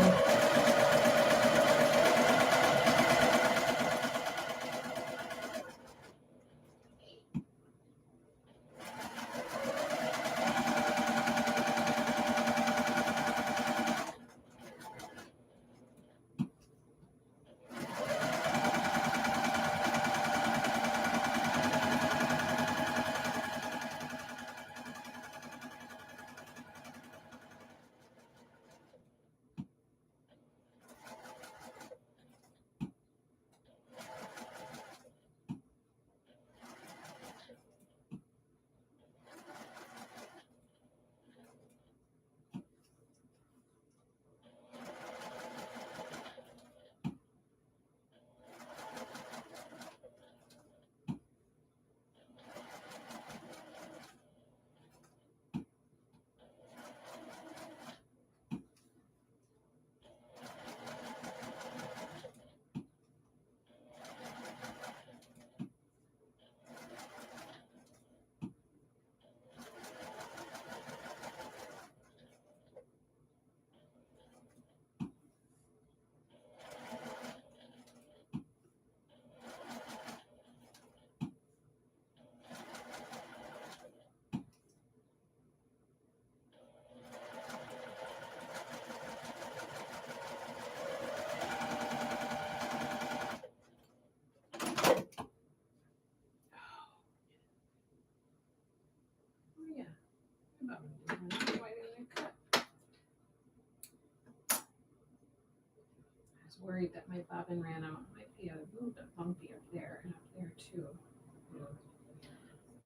worried that my bobbin ran out. It might be a little bit bumpy up there and up there too.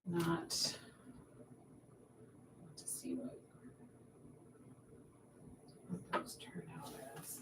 Not to see what those turn out as.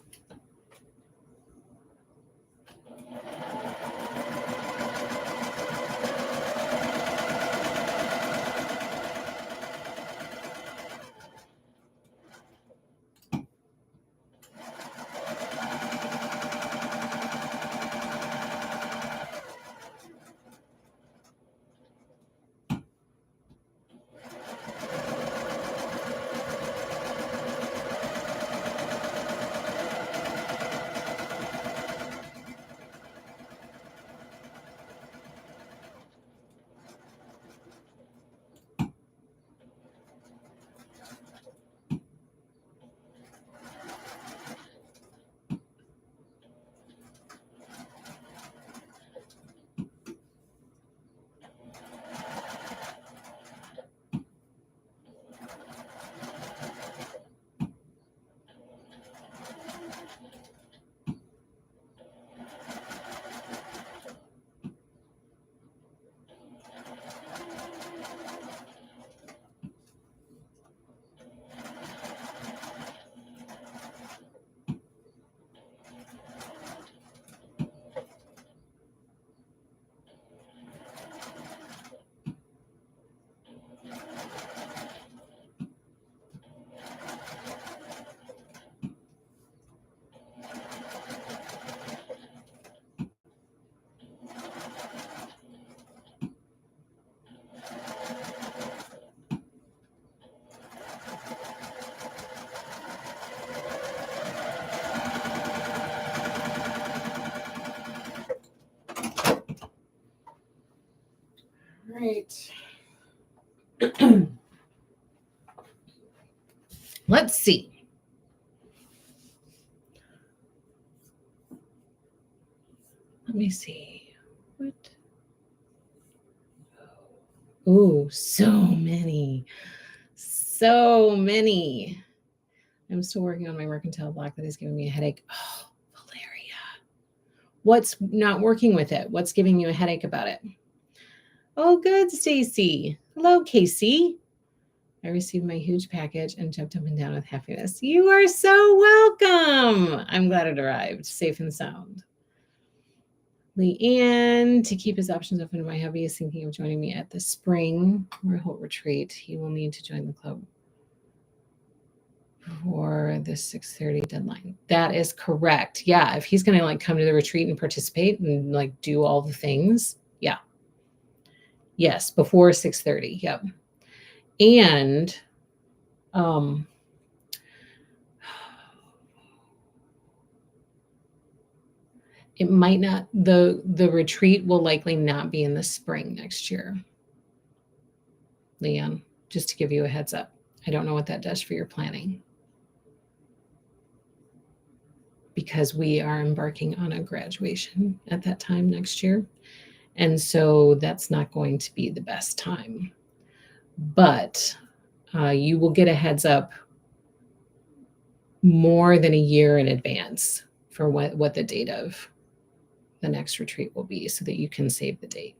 Right. Let's see. Let me see. What? Oh, so many. So many. I'm still working on my Mercantile block that is giving me a headache. Oh, Valeria. What's not working with it? What's giving you a headache about it? Oh, good, Stacy. Hello, Casey. I received my huge package and jumped up and down with happiness. You are so welcome. I'm glad it arrived safe and sound. Leanne, to keep his options open, my hubby is thinking of joining me at the spring Reholt retreat. He will need to join the club for the 6:30 deadline. That is correct. Yeah, if he's going to like come to the retreat and participate and like do all the things, yeah. Yes, before 6:30. Yep. And it might not, the retreat will likely not be in the spring next year. Leanne, just to give you a heads up. I don't know what that does for your planning, because we are embarking on a graduation at that time next year. And so that's not going to be the best time. But you will get a heads up more than a year in advance for what the date of the next retreat will be, so that you can save the date.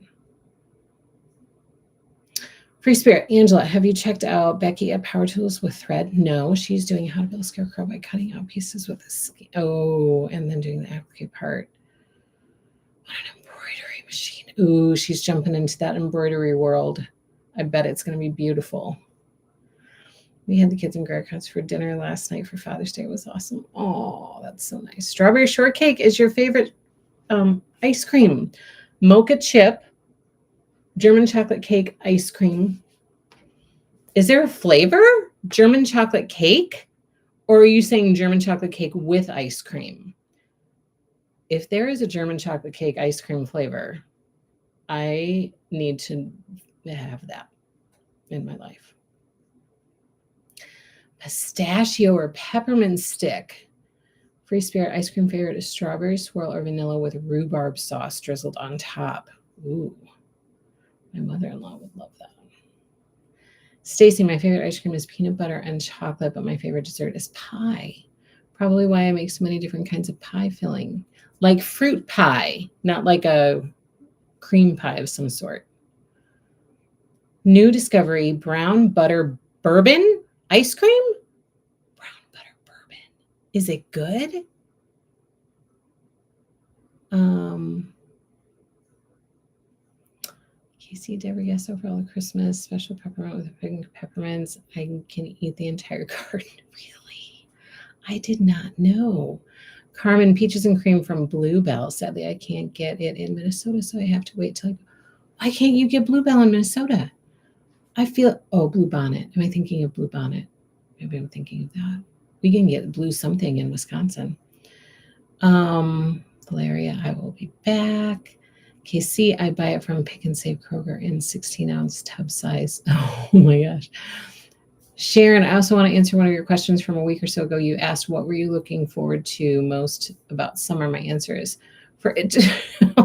Free Spirit, Angela, have you checked out Becky at Power Tools with thread? No, she's doing how to build a scarecrow by cutting out pieces with and then doing the applique part on an embroidery machine. Ooh, she's jumping into that embroidery world. I bet it's going to be beautiful. We had the kids in Greg's for dinner last night for Father's Day. It was awesome. Oh, that's so nice. Strawberry shortcake is your favorite ice cream. Mocha chip, German chocolate cake, ice cream. Is there a flavor? German chocolate cake? Or are you saying German chocolate cake with ice cream? If there is a German chocolate cake ice cream flavor, I need to have that in my life. Pistachio or peppermint stick. Free Spirit ice cream favorite is strawberry swirl or vanilla with rhubarb sauce drizzled on top. Ooh, my mother-in-law would love that. Stacy, my favorite ice cream is peanut butter and chocolate, but my favorite dessert is pie. Probably why I make so many different kinds of pie filling. Like fruit pie, not like a cream pie of some sort. New discovery, brown butter bourbon ice cream? Brown butter bourbon. Is it good? Casey, Deborah, yes, overall Christmas, special peppermint with pink peppermints. I can eat the entire garden. Really? I did not know. Carmen, peaches and cream from Bluebell. Sadly, I can't get it in Minnesota, so I have to wait till why can't you get Bluebell in Minnesota? I feel, Blue Bonnet. Am I thinking of Blue Bonnet? Maybe I'm thinking of that. We can get blue something in Wisconsin. Valeria, I will be back. KC, I buy it from Pick and Save Kroger in 16-ounce tub size. Oh my gosh. Sharon, I also want to answer one of your questions from a week or so ago. You asked, what were you looking forward to most about summer? My answer is for it.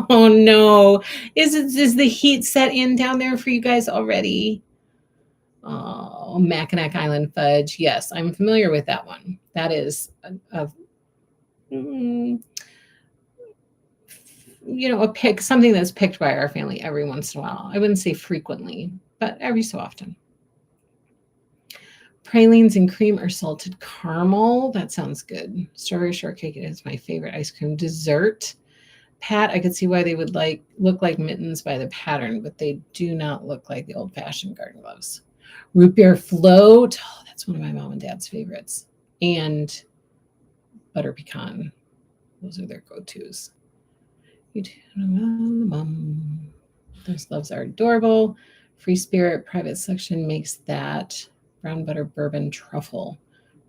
Oh no. Is the heat set in down there for you guys already? Oh, Mackinac Island fudge. Yes, I'm familiar with that one. That is a pick, something that's picked by our family every once in a while. I wouldn't say frequently, but every so often. Pralines and cream or salted caramel. That sounds good. Strawberry shortcake is my favorite ice cream dessert. Pat, I could see why they would look like mittens by the pattern, but they do not look like the old-fashioned garden gloves. Root beer float. Oh, that's one of my mom and dad's favorites. And butter pecan. Those are their go-tos. Those loves are adorable. Free Spirit private section makes that brown butter bourbon truffle.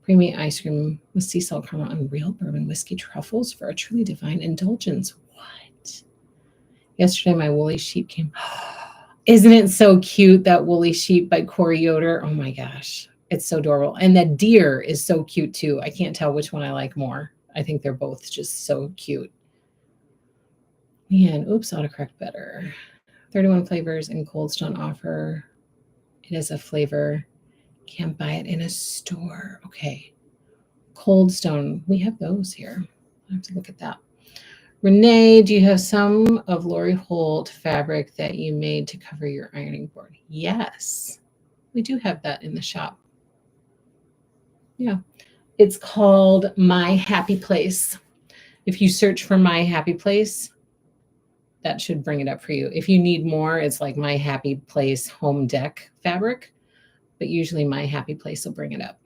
Creamy ice cream with sea salt caramel and real bourbon whiskey truffles for a truly divine indulgence. What? Yesterday, my woolly sheep came. Isn't it so cute, that woolly sheep by Corey Yoder? Oh my gosh. It's so adorable. And that deer is so cute too. I can't tell which one I like more. I think they're both just so cute. Man, oops, autocorrect better. 31 flavors and Cold Stone offer. It is a flavor. Can't buy it in a store. Okay. Cold Stone. We have those here. I have to look at that. Renee, do you have some of Lori Holt fabric that you made to cover your ironing board? Yes. We do have that in the shop. Yeah. It's called My Happy Place. If you search for My Happy Place, that should bring it up for you. If you need more, it's like My Happy Place home deck fabric, but usually My Happy Place will bring it up.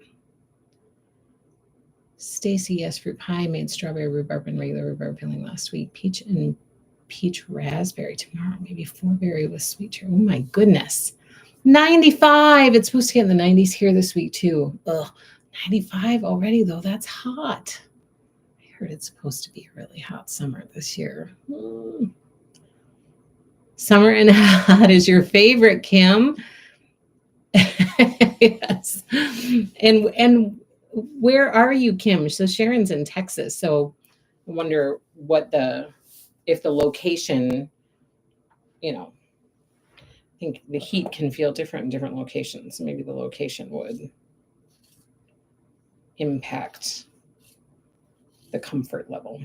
Stacy, yes, fruit pie. Made strawberry rhubarb and regular rhubarb filling last week. Peach and peach raspberry tomorrow. Maybe four-berry with sweet cherry. Oh my goodness. 95. It's supposed to get in the 90s here this week too. Ugh, 95 already though. That's hot. I heard it's supposed to be a really hot summer this year. Summer and hot is your favorite, Kim. Yes. And where are you, Kim? So Sharon's in Texas. So I wonder if the location, I think the heat can feel different in different locations. Maybe the location would impact the comfort level.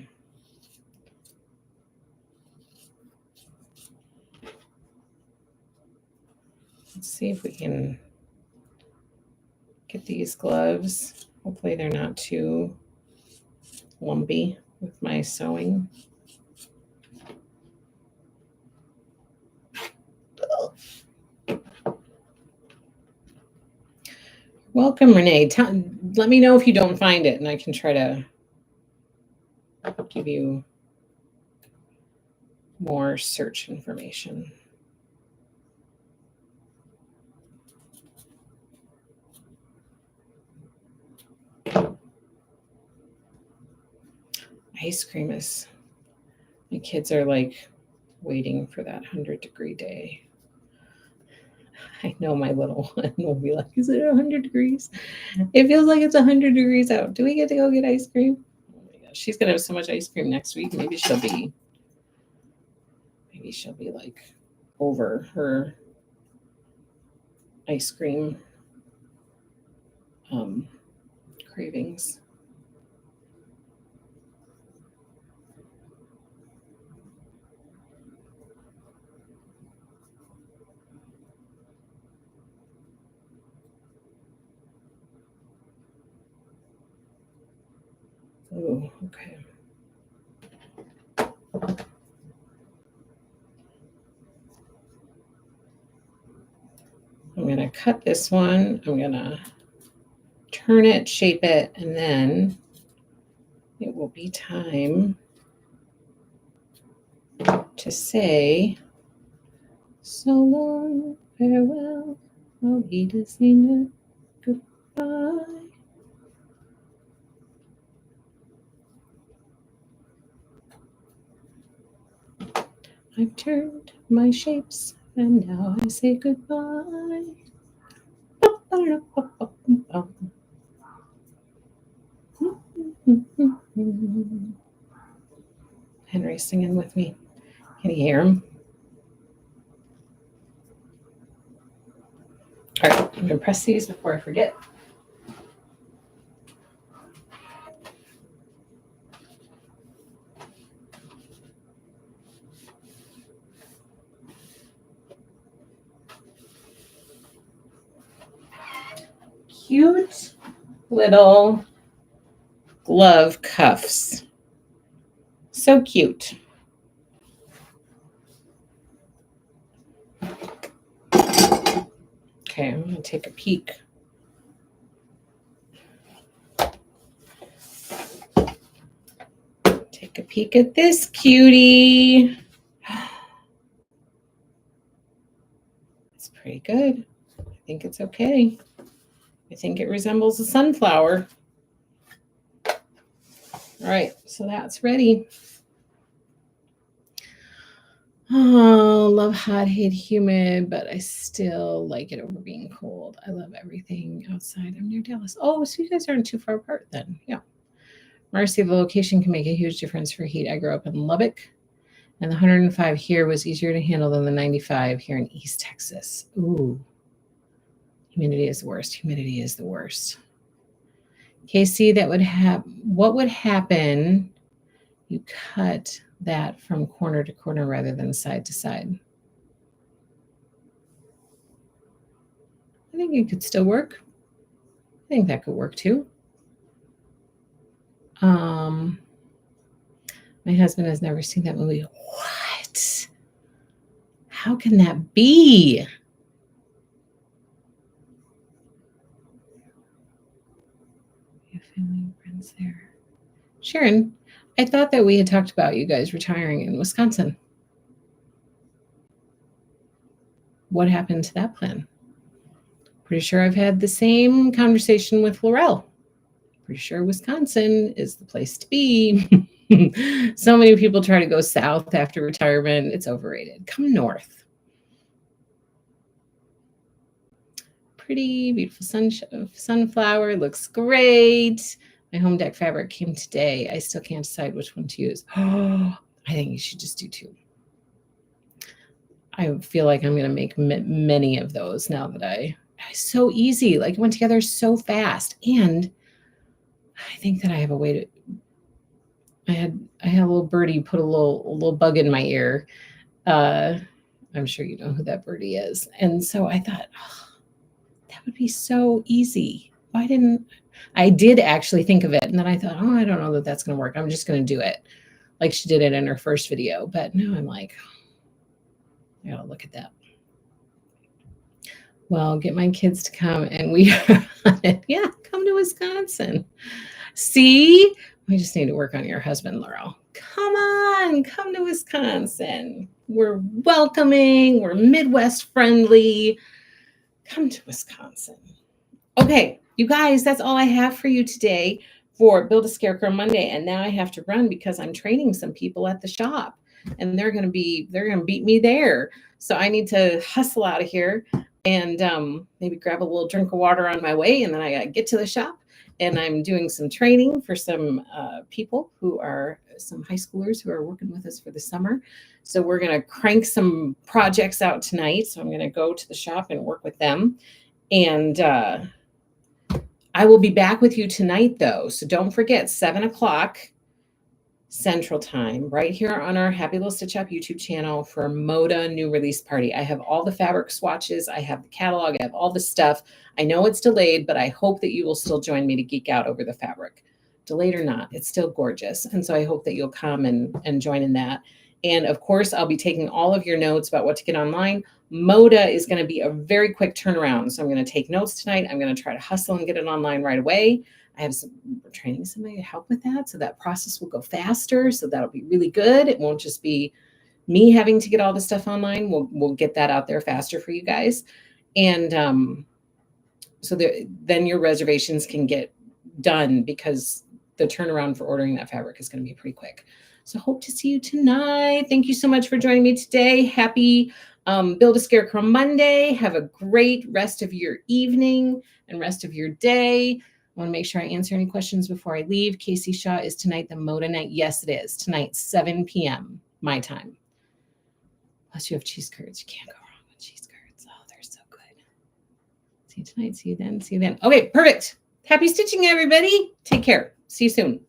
Let's see if we can get these gloves. Hopefully they're not too lumpy with my sewing. Welcome, Renee. Let me know if you don't find it, and I can try to give you more search information. Ice cream is, my kids are like waiting for that 100-degree day. I know my little one will be like, is it 100 degrees? It feels like it's 100 degrees out. Do we get to go get ice cream? Oh my gosh, she's gonna have so much ice cream next week. Maybe she'll be like over her ice cream cravings. Oh, okay. I'm going to cut this one. I'm going to turn it, shape it, and then it will be time to say so long, farewell, I'll be to sing it goodbye. I've turned my shapes, and now I say goodbye. Henry's singing with me. Can you hear him? All right, I'm going to press these before I forget. Cute little glove cuffs. So cute. Okay, I'm going to take a peek. Take a peek at this cutie. It's pretty good. I think it's okay. I think it resembles a sunflower. All right, so that's ready. Oh, love hot, hate humid, but I still like it over being cold. I love everything outside. I'm near Dallas. Oh, so you guys aren't too far apart then. Yeah. Marcy, the location can make a huge difference for heat. I grew up in Lubbock, and the 105 here was easier to handle than the 95 here in East Texas. Ooh. Humidity is the worst. Humidity is the worst. Casey, that would have what would happen? You cut that from corner to corner rather than side to side. I think it could still work. I think that could work too. My husband has never seen that movie. What? How can that be? Your family and friends there. Sharon, I thought that we had talked about you guys retiring in Wisconsin. What happened to that plan? Pretty sure I've had the same conversation with Laurel. Pretty sure Wisconsin is the place to be. So many people try to go south after retirement. It's overrated. Come north. Pretty beautiful sunflower. Looks great. My home deck fabric came today. I still can't decide which one to use. Oh, I think you should just do two. I feel like I'm going to make many of those now that it's so easy. Like it went together so fast. And I think that I have a way to, I had a little birdie put a little bug in my ear. I'm sure you know who that birdie is. And so I thought, oh, that would be so easy. Why didn't I did actually think of it. And then I thought, oh, I don't know that that's going to work. I'm just going to do it like she did it in her first video. But now I'm like, I gotta look at that. Well, get my kids to come and we are on it. Yeah, come to Wisconsin. See, we just need to work on your husband, Laurel. Come on, come to Wisconsin. We're welcoming, we're Midwest friendly. Come to Wisconsin. Okay, you guys, that's all I have for you today for Build a Scarecrow Monday. And now I have to run because I'm training some people at the shop and they're gonna beat me there. So I need to hustle out of here and maybe grab a little drink of water on my way. And then I gotta get to the shop. And I'm doing some training for some people who are some high schoolers who are working with us for the summer. So we're going to crank some projects out tonight. So I'm going to go to the shop and work with them. And I will be back with you tonight, though. So don't forget, 7 o'clock Central Time, right here on our Happy Little Stitch Shop YouTube channel for Moda New Release Party. I have all the fabric swatches. I have the catalog. I have all the stuff. I know it's delayed, but I hope that you will still join me to geek out over the fabric. delayed or not, it's still gorgeous. And so I hope that you'll come and join in that. And of course, I'll be taking all of your notes about what to get online. Moda is going to be a very quick turnaround. So I'm going to take notes tonight. I'm going to try to hustle and get it online right away. I have training somebody to help with that. So that process will go faster. So that'll be really good. It won't just be me having to get all the stuff online. We'll get that out there faster for you guys. And so then your reservations can get done because the turnaround for ordering that fabric is going to be pretty quick. So hope to see you tonight. Thank you so much for joining me today. Happy Build a Scarecrow Monday. Have a great rest of your evening and rest of your day. I want to make sure I answer any questions before I leave. Casey Shaw, is tonight the Moda night? Yes, it is. Tonight, 7 p.m. my time. Plus you have cheese curds. You can't go wrong with cheese curds. Oh, they're so good. See you tonight. See you then. See you then. Okay, perfect. Happy stitching, everybody. Take care. See you soon.